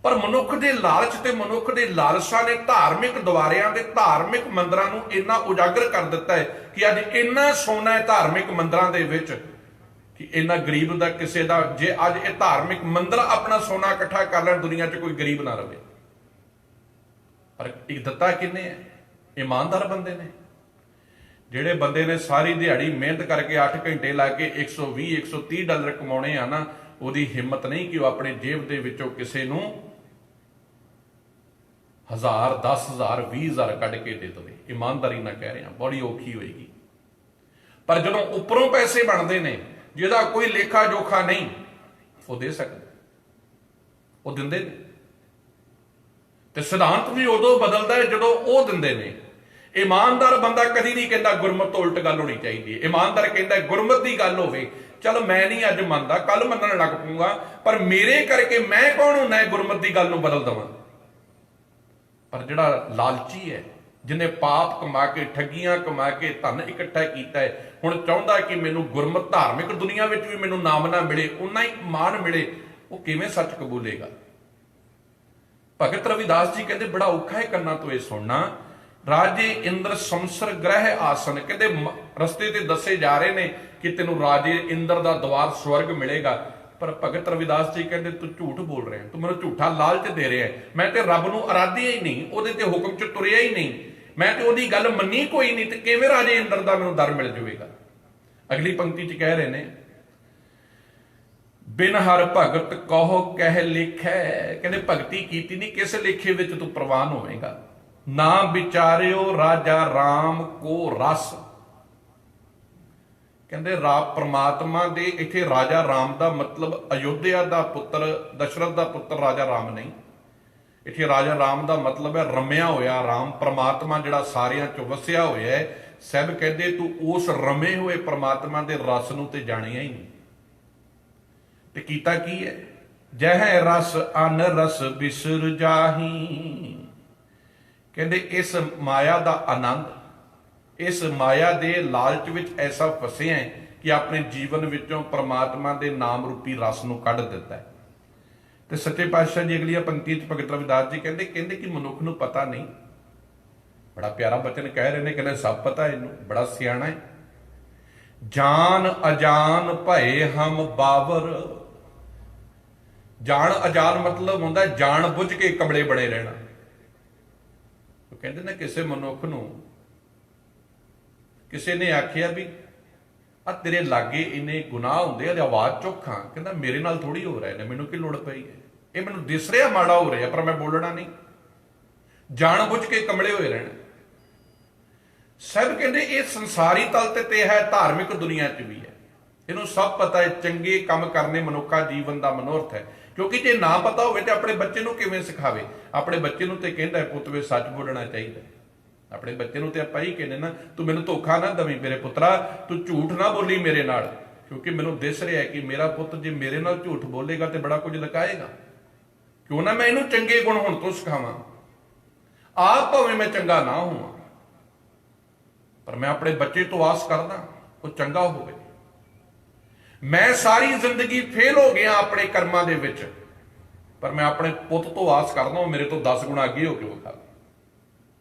ਪਰ ਮਨੁੱਖ ਦੇ ਲਾਲਚ ਤੇ ਮਨੁੱਖ ਦੇ ਲਾਲਸਾ ਨੇ ਧਾਰਮਿਕ ਦੁਆਰਿਆਂ ਦੇ ਧਾਰਮਿਕ ਮੰਦਰਾਂ ਨੂੰ ਇੰਨਾ ਉਜਾਗਰ ਕਰ ਦਿੱਤਾ ਹੈ ਕਿ ਅੱਜ ਇੰਨਾ ਸੋਨਾ ਹੈ ਧਾਰਮਿਕ ਮੰਦਰਾਂ ਦੇ ਵਿੱਚ ਕਿ ਇੰਨਾ ਗਰੀਬ ਦਾ ਕਿਸੇ ਦਾ, ਜੇ ਅੱਜ ਇਹ ਧਾਰਮਿਕ ਮੰਦਰ ਆਪਣਾ ਸੋਨਾ ਇਕੱਠਾ ਕਰ ਲੈਣ, ਦੁਨੀਆ 'ਚ ਕੋਈ ਗਰੀਬ ਨਾ ਰਵੇ। ਪਰ ਇੱਕ ਦਿੱਤਾ ਕਿੰਨੇ ਹੈ? ਇਮਾਨਦਾਰ ਬੰਦੇ ਨੇ। ਜਿਹੜੇ ਬੰਦੇ ਨੇ ਸਾਰੀ ਦਿਹਾੜੀ ਮਿਹਨਤ ਕਰਕੇ 8 ਘੰਟੇ ਲਾ ਕੇ 120 130 ਡਾਲਰ ਕਮਾਉਣੇ ਆ ਨਾ, ਉਹਦੀ ਹਿੰਮਤ ਨਹੀਂ ਕਿ ਉਹ ਆਪਣੀ ਜੇਬ ਦੇ ਵਿੱਚੋਂ ਕਿਸੇ ਨੂੰ 1000 10,000 20,000 ਕੱਢ ਕੇ ਦੇ ਦੇਵੇ। ਇਮਾਨਦਾਰੀ ਨਾਲ ਕਹਿ ਰਿਹਾ, ਬੜੀ ਔਖੀ ਹੋਏਗੀ। ਪਰ ਜਦੋਂ ਉੱਪਰੋਂ ਪੈਸੇ ਬਣਦੇ ਨੇ, ਜਿਹਦਾ ਕੋਈ ਲੇਖਾ ਜੋਖਾ ਨਹੀਂ, ਉਹ ਦੇ ਸਕਦੇ, ਉਹ ਦਿੰਦੇ ਨੇ। ਤੇ ਸਿਧਾਂਤ ਵੀ ਉਦੋਂ ਬਦਲਦਾ ਹੈ ਜਦੋਂ ਉਹ ਦਿੰਦੇ ਨੇ। ਇਮਾਨਦਾਰ ਬੰਦਾ ਕਦੀ ਨਹੀਂ ਕਹਿੰਦਾ ਗੁਰਮਤ ਤੋਂ ਉਲਟ ਗੱਲ ਹੋਣੀ ਚਾਹੀਦੀ ਹੈ। ਇਮਾਨਦਾਰ ਕਹਿੰਦਾ ਗੁਰਮਤ ਦੀ ਗੱਲ ਹੋਵੇ, ਚਲ ਮੈਂ ਨਹੀਂ ਅੱਜ ਮੰਨਦਾ, ਕੱਲ ਮੰਨਣ ਲੱਗ ਪਊਗਾ, ਪਰ ਮੇਰੇ ਕਰਕੇ ਮੈਂ ਕੌਣ ਹੁੰਦਾ ਗੁਰਮਤ ਦੀ ਗੱਲ ਨੂੰ ਬਦਲ ਦੇਵਾਂ। ਪਰ ਜਿਹੜਾ ਲਾਲਚੀ ਹੈ, ਜਿਹਨੇ ਪਾਪ ਕਮਾ ਕੇ, ਠੱਗੀਆਂ ਕਮਾ ਕੇ ਧਨ ਇਕੱਠਾ ਕੀਤਾ ਹੈ, ਹੁਣ ਚਾਹੁੰਦਾ ਕਿ ਮੈਨੂੰ ਗੁਰਮਤ ਧਾਰਮਿਕ ਦੁਨੀਆ ਵਿੱਚ ਵੀ ਮੈਨੂੰ ਨਾਮ ਨਾ ਮਿਲੇ, ਉਨਾ ਹੀ ਮਾਣ ਮਿਲੇ, ਉਹ ਕਿਵੇਂ ਸੱਚ ਕਬੂਲੇਗਾ। ਭਗਤ ਰਵਿਦਾਸ ਜੀ ਕਹਿੰਦੇ ਬੜਾ ਔਖਾ ਹੈ ਕੰਨਾਂ ਤੋਂ ਇਹ ਸੁਣਨਾ। ਰਾਜੇ ਇੰਦਰ ਸੰਸਰ ਗ੍ਰਹਿ ਆਸਨ, ਕਹਿੰਦੇ ਰਸਤੇ ਤੇ ਦੱਸੇ ਜਾ ਰਹੇ ਨੇ ਕਿ ਤੈਨੂੰ ਰਾਜੇ ਇੰਦਰ ਦਾ ਦਵਾਰ ਸਵਰਗ ਮਿਲੇਗਾ, ਪਰ ਭਗਤ ਰਵਿਦਾਸ ਜੀ ਕਹਿੰਦੇ ਤੂੰ ਝੂਠ ਬੋਲ ਰਿਹਾ, ਤੂੰ ਮੈਨੂੰ ਝੂਠਾ ਲਾਲਚ ਦੇ ਰਿਹਾ, ਮੈਂ ਤੇ ਰੱਬ ਨੂੰ ਅਰਾਧਿਆ ਹੀ ਨਹੀਂ, ਉਹਦੇ ਤੇ ਹੁਕਮ ਚ ਤੁਰਿਆ ਹੀ ਨਹੀਂ, ਮੈਂ ਤੇ ਉਹਦੀ ਗੱਲ ਮੰਨੀ ਕੋਈ ਨਹੀਂ, ਤੇ ਕਿਵੇਂ ਰਾਜੇ ਇੰਦਰ ਦਾ ਮੈਨੂੰ ਦਰ ਮਿਲ ਜਾਵੇਗਾ। ਅਗਲੀ ਪੰਕਤੀ ਚ ਕਹਿ ਰਹੇ ਨੇ, ਬਿਨ ਹਰ ਭਗਤ ਕਹੋ ਕਹਿ ਲਿਖੈ, ਕਹਿੰਦੇ ਭਗਤੀ ਕੀਤੀ ਨਹੀਂ, ਕਿਸ ਲੇਖੇ ਵਿੱਚ ਤੂੰ ਪ੍ਰਵਾਨ ਹੋਵੇਗਾ। ਨਾ ਵਿਚਾਰਿਓ ਰਾਜਾ ਰਾਮ ਕੋ ਰਸ, ਕਹਿੰਦੇ ਰਾਮ ਪ੍ਰਮਾਤਮਾ ਦੇ ਇੱਥੇ ਰਾਜਾ ਰਾਮ ਦਾ ਮਤਲਬ ਅਯੋਧਿਆ ਦਾ ਪੁੱਤਰ ਦਸ਼ਰਥ ਦਾ ਪੁੱਤਰ ਰਾਜਾ ਰਾਮ ਨਹੀਂ, ਇੱਥੇ ਰਾਜਾ ਰਾਮ ਦਾ ਮਤਲਬ ਹੈ ਰਮਿਆ ਹੋਇਆ ਰਾਮ, ਪ੍ਰਮਾਤਮਾ ਜਿਹੜਾ ਸਾਰਿਆਂ ਚ ਵਸਿਆ ਹੋਇਆ ਹੈ। ਸਭ ਕਹਿੰਦੇ ਤੂੰ ਉਸ ਰਮੇ ਹੋਏ ਪ੍ਰਮਾਤਮਾ ਦੇ ਰਸ ਨੂੰ ਤੇ ਜਾਣਿਆ ਹੀ ਨਹੀਂ। ਤੇ ਕੀਤਾ ਕੀ ਹੈ, ਜਹ ਰਸ ਅਨ ਰਸ ਬਿਸਰ ਜਾਹੀ, ਕਹਿੰਦੇ ਇਸ ਮਾਇਆ ਦਾ ਆਨੰਦ, ਇਸ ਮਾਇਆ ਦੇ ਲਾਲਚ ਵਿੱਚ ਐਸਾ ਫਸਿਆ ਹੈ ਕਿ ਆਪਣੇ ਜੀਵਨ ਵਿੱਚੋਂ ਪ੍ਰਮਾਤਮਾ ਦੇ ਨਾਮ ਰੂਪੀ ਰਸ ਨੂੰ ਕੱਢ ਦਿੱਤਾ ਹੈ। ਤੇ ਸੱਚੇ ਪਾਤਸ਼ਾਹ ਜੀ ਅਗਲੀਆਂ ਪੰਕਤੀਆਂ 'ਚ ਭਗਤ ਰਵਿਦਾਸ ਜੀ ਕਹਿੰਦੇ ਕਿ ਮਨੁੱਖ ਨੂੰ ਪਤਾ ਨਹੀਂ। ਬੜਾ ਪਿਆਰਾ ਬਚਨ ਕਹਿ ਰਹੇ ਨੇ, ਕਹਿੰਦੇ ਸਭ ਪਤਾ ਇਹਨੂੰ, ਬੜਾ ਸਿਆਣਾ ਹੈ। ਜਾਨ ਅਜਾਨ ਭਏ ਹਮ ਬਾਵਰ, ਜਾਣ ਅਜਾਨ ਮਤਲਬ ਹੁੰਦਾ ਜਾਣ ਬੁੱਝ ਕੇ ਕਮਲੇ ਬਣੇ ਰਹਿਣਾ। ਉਹ ਕਹਿੰਦੇ ਨੇ ਕਿਸੇ ਮਨੁੱਖ ਨੂੰ ਕਿਸੇ ਨੇ ਆਖਿਆ ਵੀ ਆ ਤੇਰੇ ਲਾਗੇ ਇੰਨੇ ਗੁਨਾਹ ਹੁੰਦੇ ਆ, ਆਵਾਜ਼ ਚੁੱਕਾਂ, ਕਹਿੰਦਾ ਮੇਰੇ ਨਾਲ ਥੋੜੀ ਹੋ ਰਹੇ ਨੇ, ਮੈਨੂੰ ਕੀ ਲੋੜ ਪਈ ਹੈ, ਇਹ ਮੈਨੂੰ ਦਿਸ ਰਿਹਾ ਮਾੜਾ ਹੋ ਰਿਹਾ, ਪਰ ਮੈਂ ਬੋਲਣਾ ਨਹੀਂ, ਜਾਣ ਬੁੱਝ ਕੇ ਕਮਲੇ ਹੋਏ ਰਹਿਣਾ। ਸਭ ਕਹਿੰਦੇ ਇਹ ਸੰਸਾਰੀ ਤਲ ਤੇ ਹੈ, ਧਾਰਮਿਕ ਦੁਨੀਆ 'ਚ ਵੀ ਹੈ, ਇਹਨੂੰ ਸਭ ਪਤਾ ਹੈ। ਚੰਗੇ ਕੰਮ ਕਰਨੇ ਮਨੁੱਖਾ ਜੀਵਨ ਦਾ ਮਨੋਰਥ ਹੈ, ਕਿਉਂਕਿ ਜੇ ਨਾ ਪਤਾ ਹੋਵੇ ਤੇ ਆਪਣੇ ਬੱਚੇ ਨੂੰ ਕਿਵੇਂ ਸਿਖਾਵੇ। ਆਪਣੇ ਬੱਚੇ ਨੂੰ ਤੇ ਕਹਿੰਦਾ ਪੁੱਤ ਵੇ ਸੱਚ ਬੋਲਣਾ ਚਾਹੀਦਾ, ਆਪਣੇ ਬੱਚੇ ਨੂੰ ਤੇ ਆਪਾਂ ਹੀ ਕਹਿੰਦੇ ਨਾ ਤੂੰ ਮੈਨੂੰ ਧੋਖਾ ਨਾ ਦਵੀਂ ਮੇਰੇ ਪੁੱਤਰਾ, ਤੂੰ ਝੂਠ ਨਾ ਬੋਲੀ ਮੇਰੇ ਨਾਲ, ਕਿਉਂਕਿ ਮੈਨੂੰ ਦਿਸ ਰਿਹਾ ਕਿ ਮੇਰਾ ਪੁੱਤ ਜੇ ਮੇਰੇ ਨਾਲ ਝੂਠ ਬੋਲੇਗਾ ਤੇ ਬੜਾ ਕੁਝ ਲੁਕਾਏਗਾ। ਕਿਉਂ ਨਾ ਮੈਂ ਇਹਨੂੰ ਚੰਗੇ ਗੁਣ ਹੁਣ ਤੋਂ ਸਿਖਾਵਾਂ, ਆਪ ਭਾਵੇਂ ਮੈਂ ਚੰਗਾ ਨਾ ਹੋਵਾਂ, ਪਰ ਮੈਂ ਆਪਣੇ ਬੱਚੇ ਤੋਂ ਆਸ ਕਰਦਾ ਉਹ ਚੰਗਾ ਹੋਵੇ। ਮੈਂ ਸਾਰੀ ਜ਼ਿੰਦਗੀ ਫੇਲ ਹੋ ਗਿਆ ਆਪਣੇ ਕਰਮਾਂ ਦੇ ਵਿੱਚ, ਪਰ ਮੈਂ ਆਪਣੇ ਪੁੱਤ ਤੋਂ ਆਸ ਕਰਦਾ ਉਹ ਮੇਰੇ ਤੋਂ 10 ਗੁਣਾ ਅੱਗੇ ਹੋ ਕੇ ਵਿਖਾਵੇ।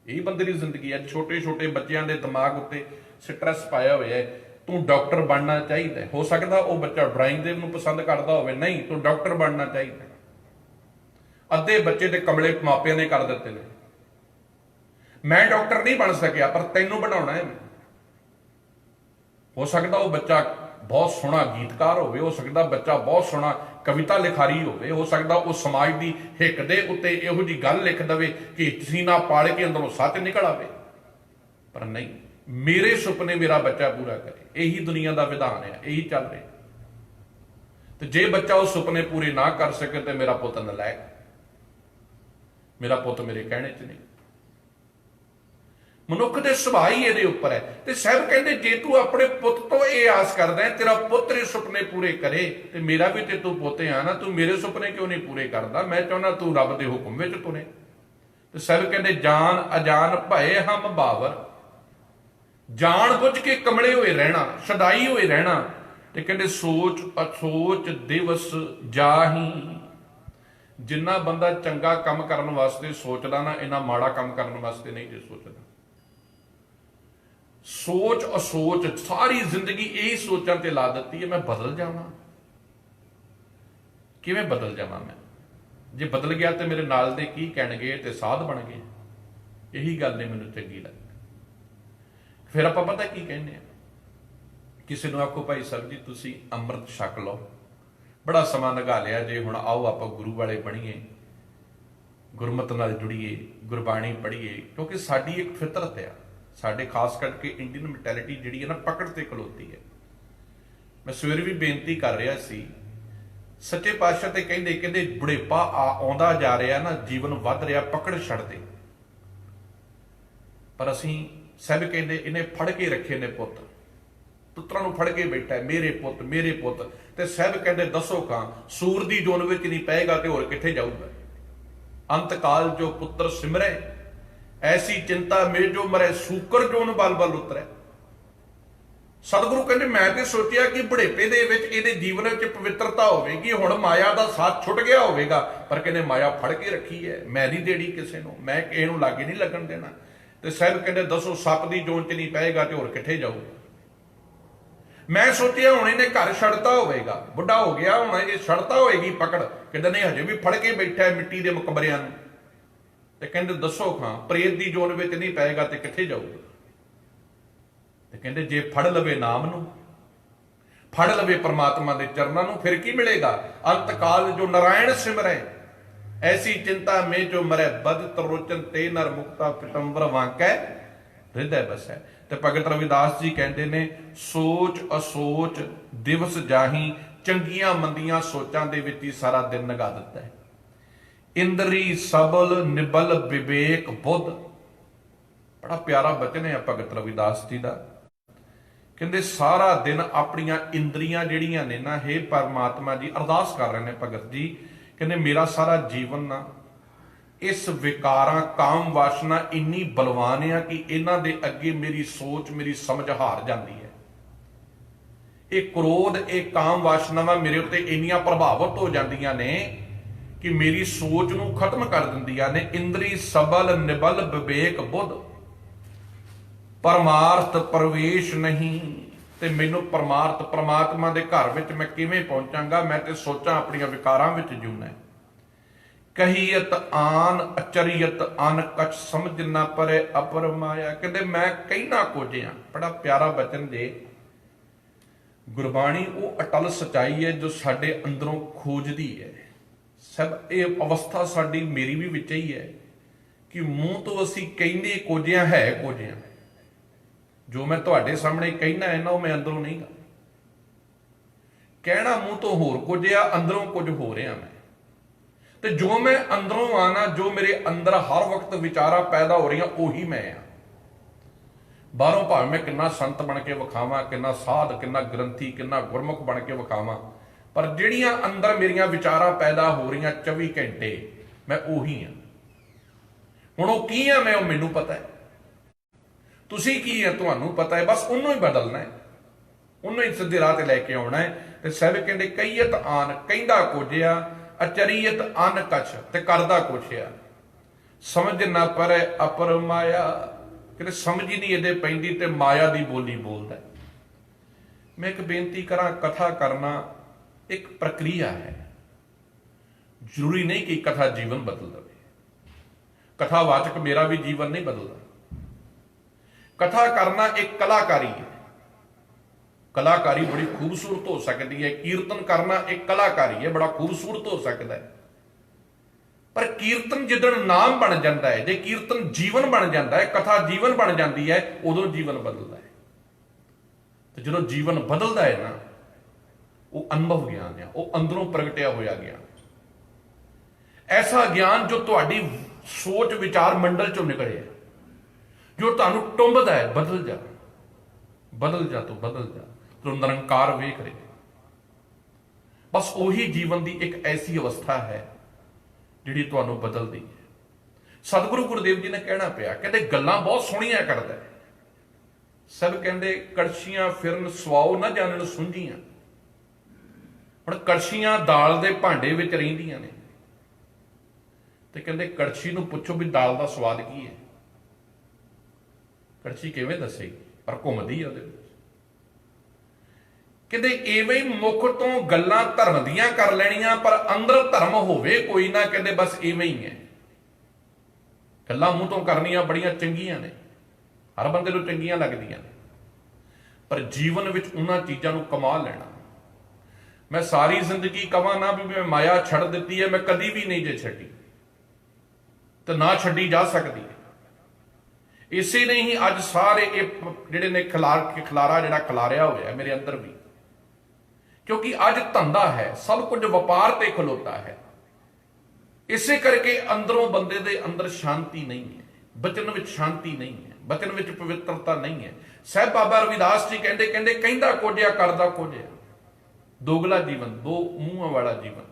ਇਹ ਬੰਦੇ ਦੀ ਜ਼ਿੰਦਗੀ ਹੈ। ਛੋਟੇ ਛੋਟੇ ਬੱਚਿਆਂ ਦੇ ਦਿਮਾਗ ਉੱਤੇ ਸਟ੍ਰੈਸ ਪਾਇਆ ਹੋਇਆ ਹੈ, ਤੂੰ ਡਾਕਟਰ ਬਣਨਾ ਚਾਹੀਦਾ। ਹੋ ਸਕਦਾ ਉਹ ਬੱਚਾ ਡਰਾਇੰਗ ਦੇ ਨੂੰ ਪਸੰਦ ਕਰਦਾ ਹੋਵੇ, ਨਹੀਂ ਤੂੰ ਡਾਕਟਰ ਬਣਨਾ ਚਾਹੀਦਾ। ਅੱਧੇ ਬੱਚੇ ਤੇ ਕਮਲੇ ਮਾਪਿਆਂ ਨੇ ਕਰ ਦਿੱਤੇ ਨੇ, ਮੈਂ ਡਾਕਟਰ ਨਹੀਂ ਬਣ ਸਕਿਆ ਪਰ ਤੈਨੂੰ ਬਣਾਉਣਾ ਹੈ। ਹੋ ਸਕਦਾ ਉਹ ਬੱਚਾ ਬਹੁਤ ਸੋਹਣਾ ਗੀਤਕਾਰ ਹੋਵੇ, ਹੋ ਸਕਦਾ ਬੱਚਾ ਬਹੁਤ ਸੋਹਣਾ ਕਵਿਤਾ ਲਿਖਾਰੀ ਹੋਵੇ, ਹੋ ਸਕਦਾ ਉਹ ਸਮਾਜ ਦੀ ਹਿੱਕ ਦੇ ਉੱਤੇ ਇਹੋ ਜਿਹੀ ਗੱਲ ਲਿਖ ਦੇਵੇ ਕਿ ਸੀਨਾ ਪਾੜ ਕੇ ਅੰਦਰੋਂ ਸੱਚ ਨਿਕਲ ਆਵੇ, ਪਰ ਨਹੀਂ, ਮੇਰੇ ਸੁਪਨੇ ਮੇਰਾ ਬੱਚਾ ਪੂਰਾ ਕਰੇ। ਇਹੀ ਦੁਨੀਆ ਦਾ ਵਿਧਾਨ ਹੈ, ਇਹੀ ਚੱਲ ਰਿਹਾ। ਤੇ ਜੇ ਬੱਚਾ ਉਹ ਸੁਪਨੇ ਪੂਰੇ ਨਾ ਕਰ ਸਕੇ ਤੇ ਮੇਰਾ ਪੁੱਤ ਨਲਾਇਕ, ਮੇਰਾ ਪੁੱਤ ਮੇਰੇ ਕਹਿਣੇ 'ਚ ਨਹੀਂ। ਮਨੁੱਖ ਦੇ ਸੁਭਾਅ ਹੀ ਇਹਦੇ ਉੱਪਰ ਹੈ। ਤੇ ਸਾਹਿਬ ਕਹਿੰਦੇ ਜੇ ਤੂੰ ਆਪਣੇ ਪੁੱਤ ਤੋਂ ਇਹ ਆਸ ਕਰਦਾ ਹੈ ਤੇਰਾ ਪੁੱਤ ਇਹ ਸੁਪਨੇ ਪੂਰੇ ਕਰੇ, ਤੇ ਮੇਰਾ ਵੀ ਤੇ ਤੂੰ ਪੋਤੇ ਆ ਨਾ, ਤੂੰ ਮੇਰੇ ਸੁਪਨੇ ਕਿਉਂ ਨਹੀਂ ਪੂਰੇ ਕਰਦਾ? ਮੈਂ ਚਾਹੁੰਦਾ ਤੂੰ ਰੱਬ ਦੇ ਹੁਕਮ ਵਿੱਚ ਤੁਰੇ। ਤੇ ਸਾਹਿਬ ਕਹਿੰਦੇ ਜਾਨ ਅਜਾਨ ਭਏ ਹਮ ਬਾਵਰ, ਜਾਣ ਬੁੱਝ ਕੇ ਕਮਲੇ ਹੋਏ ਰਹਿਣਾ, ਸਦਾਈ ਹੋਏ ਰਹਿਣਾ। ਤੇ ਕਹਿੰਦੇ ਸੋਚ ਅਸੋਚ ਦਿਵਸ ਜਾਹੀ, ਜਿੰਨਾ ਬੰਦਾ ਚੰਗਾ ਕੰਮ ਕਰਨ ਵਾਸਤੇ ਸੋਚਦਾ ਨਾ, ਇਹਨਾਂ ਮਾੜਾ ਕੰਮ ਕਰਨ ਵਾਸਤੇ ਨਹੀਂ ਜੇ ਸੋਚਦਾ। ਸੋਚ ਅਸੋਚ ਸਾਰੀ ਜ਼ਿੰਦਗੀ ਇਹੀ ਸੋਚਾਂ ਤੇ ਲਾ ਦਿੱਤੀ ਹੈ, ਮੈਂ ਬਦਲ ਜਾਵਾਂ। ਕਿਵੇਂ ਬਦਲ ਜਾਵਾਂ ਮੈਂ? ਜੇ ਬਦਲ ਗਿਆ ਤੇ ਮੇਰੇ ਨਾਲ ਦੇ ਕੀ ਕਹਿਣਗੇ ਤੇ ਸਾਧ ਬਣ ਗਏ। ਇਹੀ ਗੱਲ ਨਹੀਂ ਮੈਨੂੰ ਚੰਗੀ ਲੱਗਦੀ। फिर आप पता की कहने, किसी को आखो भाई ਸਾਹਿਬ जी तुसी ਅੰਮ੍ਰਿਤ ਛਕ ਲਓ, बड़ा समा लगा लिया जे हुण आओ आप गुरु वाले बणीए, गुरमत नाल जुड़ीए, गुरबाणी पढ़ीए, क्योंकि साडी एक फितरत है, साडे खास करके इंडियन मैंटेलिटी जिहड़ी है ना पकड़ ते खलोती है। मैं सवेरे भी बेनती कर रहा सी, सच्चे पातशाह ते कहंदे बुढ़ेपा आउंदा जा रहा ना, जीवन वध रहा, पकड़ छड़ दे। पर असीं सब कहंदे इन्हें फड़ के रखे ने पुत, पुत्रां नूं फड़ के बैठा है, मेरे पुत मेरे पुत, ते सब कहंदे दसो कां सूर दी जोन विच नहीं पएगा ते होर कित्थे जाऊगा। अंतकाल जो पुत्र सिमरै, ऐसी चिंता में जो मरै, सूकर जोन बल बल उतरै। सतगुरु कहंदे मैं ते सोचिया कि बुढ़ेपे दे विच इहदे जीवन विच पवित्रता होवेगी, हुण माया दा साथ छुट गया होवेगा, पर कहंदे माया फड़ के रखी है, मैं नहीं देनी किसे नूं, मैं किसे नूं लागे नहीं लगन देना। ते सब कहंदे दसो सप दी जोन च नहीं पएगा ते होर कित्थे जाऊगा। मैं सोचिया हुण इन्हें घर छड़ता होवेगा, बुढ़ा हो गया हुण ये छड़ता होएगी पकड़, कहंदे नहीं हजे भी फड़ के बैठा है मिट्टी दे मकबरियां नूं। ते कहंदे दसो खां प्रेत दी जोन विच नहीं पएगा ते कित्थे जाऊगा। ते कहंदे जे फड़ लवे नाम नूं, फड़ लवे परमात्मा दे चरनां नूं, फिर की मिलेगा। अंतकाल जो नारायण सिमरै, ऐसी चिंता में जो मरै, बद तरोचन ते नर मुक्ता पितंबर वांकै हृदय बसै। ते भगत रविदास जी कहते ने, सोच असोच दिवस जाही, चंगियां मंदियां सोचां दे विच ही सारा दिन लगा दिता है। इंद्री सबल निबल विवेक बुद्ध, बड़ा प्यारा बचन है भगत रविदास जी का। कहते सारा दिन अपनियां इंद्रियां जिहड़ियां ने ना, हे परमात्मा जी अरदास कर रहे हैं भगत जी, कहते मेरा सारा जीवन ना इस विकारां काम वासना इन्नी बलवान है कि इन्हां दे अगे मेरी सोच मेरी समझ हार जाती है। ये क्रोध ये काम वासनावां मेरे उत्ते इन्नियां प्रभावित हो जांदियां ने कि मेरी सोच नूं खत्म कर दिंदियां ने। इंद्री सबल निबल विवेक बुद्ध, परमार्थ प्रवेश नहीं, ते मैनूं परमार्थ परमात्मा दे घर विच मैं किवें पहुंचांगा, मैं ते सोचां अपणियां विकारां विच जूना। कहीयत आन अचरियत अन कछ समझ ना परे अपर माया। कहते मैं कहना कुछ हाँ, बड़ा प्यारा बचन जे। गुरबाणी वो अटल सच्चाई है जो साडे अंदरों खोजदी है। सब ये अवस्था साडी मेरी भी विच ही है कि मूँह तो असी कहने कुछ हाँ है कुछ हाँ। जो मैं तुहाडे सामने कहना है ना, वो मैं अंदरों नहीं गा कहना, मूँह तो होर कुछ आ, अंदरों कुछ हो रहा मैं। ते जो मैं अंदरों आना, जो मेरे अंदर हर वक्त विचारा पैदा हो रही उही मैं आ। बाहरों भावें मैं कितना संत बन के विखावां, कितना साध, कितना ग्रंथी, कितना गुरमुख बन के विखावां, पर जिहड़ियां अंदर मेरियां विचारा पैदा हो रही 24 घंटे मैं उही हाँ। हुण ओह की आ मैं, मैनूं पता है, तुसीं की है तुहानूं पता है, बस उन्हों ही बदलना है, उन्हों ही सीधे राह ते लैके आउणा है। ते सब कहंदे कईयत आन, कहंदा कुछ आ, अचरियत अन कछ, ते करदा कुछ आ, समझ ना परे अपर माया। कहते समझ ही नहीं इहदे पैंदी ते माया दी बोली बोलदा। मैं एक बेनती करा, कथा करना एक प्रक्रिया है, जरूरी नहीं कि कथा जीवन बदल दे। कथावाचक मेरा भी जीवन नहीं बदलता। कथा करना एक कलाकारी है, कलाकारी बड़ी खूबसूरत हो सकती है। कीर्तन करना एक कलाकारी है, बड़ा खूबसूरत हो सकता है। पर कीर्तन जिदन नाम बन जाता है, जे कीर्तन जीवन बन जाता है, कथा जीवन बन जाती है, उदों जीवन बदलता है। तो जो जीवन बदलता है ना, वो अनुभव ज्ञान है, वो अंदरों प्रगटिया होया ज्ञान, ऐसा ज्ञान जो तुहाडी सोच विचार मंडल चों निकले, जो तुहानूं टुंबदा है, बदल जा बदल जा, तो बदल जा, तो निरंकार वेख रहे। बस उही जीवन की एक ऐसी अवस्था है जिहड़ी तुहानूं बदलदी है। सतगुरु गुरुदेव जी ने कहना पिया, कहते गल्लां बहुत सोहणियां करदा है, सब कहंदे कड़छियां फिरन सवाओ ना जानन सुंझियां। हुण कड़छियां दाल दे भांडे विच रहिंदियां ने, ते कहंदे कड़छी नूं पुछो भी दाल दा स्वाद की है, कड़छी किवें दसेगी, पर घुमदी है उहदे। कहते इवें ही मुख तो गल्लां धर्म दियां कर लैणियां, पर अंदर धर्म होवे कोई ना, कहते बस इवें ही है। गल्लां मूँह तो करनियां बड़ियां चंगियां ने, हर बंदे नूं चंगियां लगदियां ने, पर जीवन विच उन्हां चीज़ां नूं कमा लेना। मैं सारी जिंदगी कवां ना भी मैं माया छड़ दित्ती है, मैं कदी भी नहीं जे छड्डी ते ना छड्डी जा सकदी है। इसे नहीं ही अज सारे जिहड़े ने खलारा जिहड़ा खलारिया होया मेरे अंदर भी, क्योंकि अज धंधा है, सब कुछ वपार ते खलोता है। इसे करके अंदरों बंदे दे अंदर शांति नहीं है, बचन विच शांति नहीं है, बचन विच पवित्रता नहीं है। साहिब बाबा रविदास जी कहते कहंदा कुछ आ करदा कुछ आ, दोगला जीवन, दो मूहां वाला जीवन।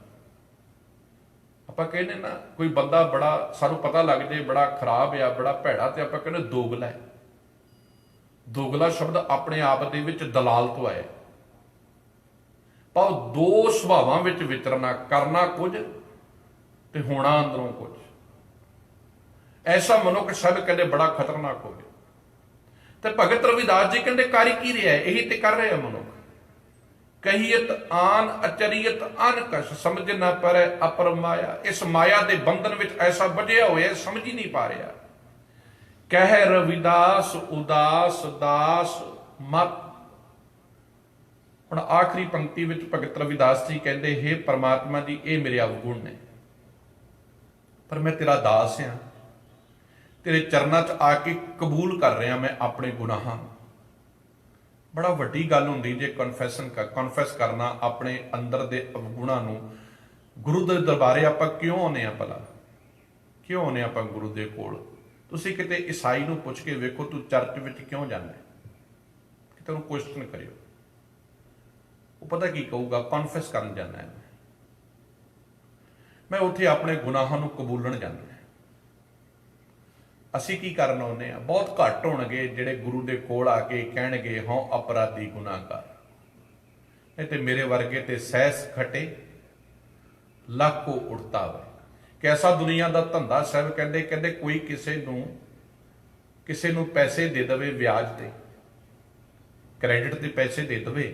आपां कहने ना कोई बंदा बड़ा सानूं पता लग जाए बड़ा खराब आ, बड़ा भैड़ा, ते आपां कहने दोगला है। दोगला शब्द अपने आप दे विच दलाल तो आया, पर दो सुभावां विच विचरना, करना कुछ ते होना अंदरों कुछ। ऐसा मनुख सब कहते बड़ा खतरनाक हो गया। तो भगत रविदास जी कहते कर की रहा है, यही तो कर रहे हैं मनुख। कहियत आन अचरियत अन कश, समझ ना पर अपर माया। इस माया के बंधन में ऐसा बझिया होया, समझ ही नहीं पा रहा। कह रविदास उदास दास मत। हुण आखिरी पंक्ति में भगत रविदास जी कहते, हे परमात्मा जी ये मेरे अवगुण ने, पर मैं तेरा दास हाँ, तेरे चरणों च आके कबूल कर रहा मैं अपने गुनाहां। बड़ा वड्डी गल हुंदी जे कॉन्फैस करना अपने अंदर दे अवगुणां नूं। गुरु दे दरबारे आपां क्यों आउंदे आ भला, क्यों आउंदे आपां गुरु दे कोल? तुसीं किते ईसाई नूं पुछ के वेखो, तू चर्च विच क्यों जांदा है, किते उहनूं क्वेश्चन करियो, वो पता की कहूगा, कॉन्फैस करन जाना है मैं उत्थे अपने गुनाहां नूं कबूलण जाना है। असीं की करन आउंदे आ? बहुत घट होणगे जिहड़े गुरु दे कोल आके कहणगे हों अपराधी गुनाहगार, नहीं ते मेरे वर्गे ते सहस खटे लाखो उड़ता वे। कैसा दुनिया दा धंधा। साहब कहंदे कहंदे कोई किसे नूं पैसे दे दवे ब्याज ते, क्रेडिट ते पैसे दे दवे,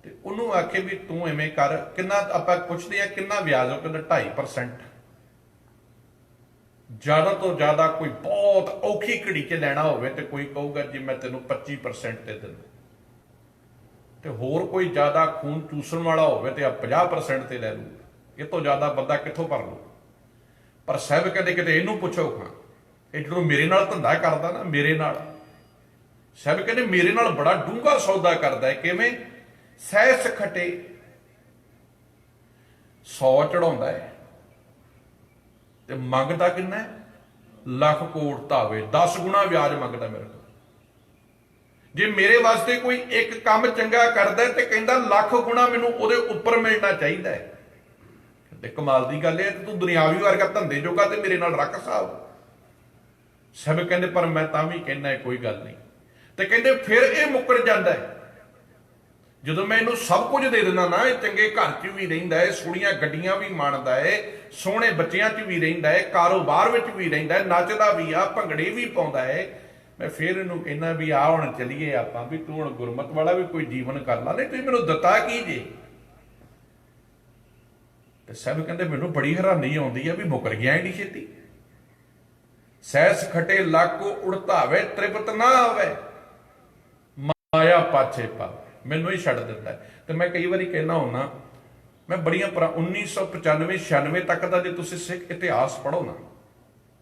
ते उन्होंने आखे भी तू इवें कर, किन्ना आपां पुछदे आ किन्ना ब्याज हो, कहंदा 2.5%। ज्यादा तो ज्यादा कोई बहुत औखी घड़ी च लैना होवे ते कोई कहूगा जी मैं तेनों 25% ते देना, ते होर कोई ज्यादा खून चूसण वाला होवे ते 50% ते ले लू। ये तो ज्यादा बंदा कित्थों भर लू? पर साहब कहते किते इहनूं पुछो खां, ये जो मेरे नाल धंधा करदा ना, मेरे नाल साहब कहते मेरे नाल बड़ा डूंगा सौदा करदा है। किवें? सहस खटे 100 चढ़ाउंदा है ते मंगदा किन्ना है? लख कोड़ धावे, 10 गुणा ब्याज मंगदा मेरे को। जे मेरे वास्ते कोई एक काम चंगा करदा है ते कहंदा लख गुणा मैनूं उहदे उपर मिलना चाहिदा है। ते कमाल दी गल है, तू दुनियावी वर्गा धंधे जोगा ते मेरे नाल रख साहब। सब कहंदे पर मैं तां भी कहना कोई गल नहीं, ते कहंदे फिर ये मुकर जांदा है ਜਦੋਂ मैं इनू सब कुछ दे देना ना, चंगे घर च भी रहिंदा है, सोहणियां गड्डियां भी माणदा है, सोहणे बच्चियां च भी रहिंदा है, कारोबार विच भी रहिंदा है, नचदा भी आ, भंगड़े भी पाउंदा है। मैं फिर इनू कहना भी आ हुण चलीए आपां, भी तू हुण गुरमत वाला भी कोई जीवन कर ला, नहीं तुसीं मैनूं दित्ता की जे? ते सब कहंदे मैनूं बड़ी हैरानी आउंदी है भी मुकर गया एडी छेती। सहस खटे लाको उड़तावे, तृप्त ना आवे, माया पाछे पावे, मैनू ही छड़ दिता है। तो मैं कई बार कहना होना, मैं बड़िया 1995-96 तक का जो तुम सिख इतिहास पढ़ो ना,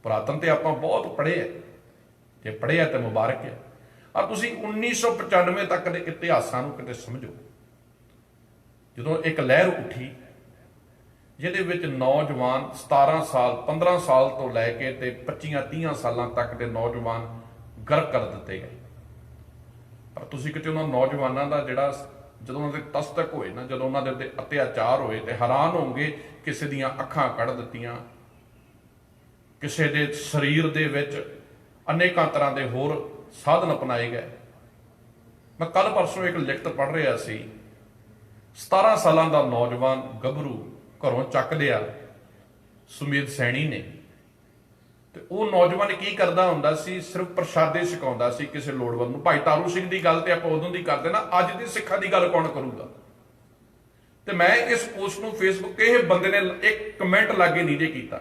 पुरातन तो आप बहुत पढ़े है, जे पढ़े तो मुबारक है। अब तुम 1995 तक के इतिहासां नूं किते समझो, जो एक लहर उठी जिहदे विच नौजवान 17 साल 15 साल तो लैके 25-30 साल तक के नौजवान गर्क कर दिते गए। पर तुसीं किते उन्हां नौजवानों का जिहड़ा जदों उन्हां दे तस्तक होए ना, जदों उन्हां दे उत्ते अत्याचार होए ते हैरान होंगे, किसी दीयां अखां कढ़ दित्तियां, किसी दे शरीर दे विच अनेकां तरह के होर साधन अपनाए गए। मैं कल परसों एक लिखत पढ़ रहा सी, 17 साल का नौजवान गभरू घरों चक लिया सुमेध सैनी ने, ते वो नौजवान की करदा हुंदा सी, सिर्फ प्रशादे छकाउंदा सी किसी लोड़वंद नूं। भाई तारू सिंह की गल तो आप उदों की करते ना, अज की सिखां की गल कौन करूगा? तो मैं इस पोस्ट नूं फेसबुक किसी बंदे ने एक कमेंट लागे नीचे किया,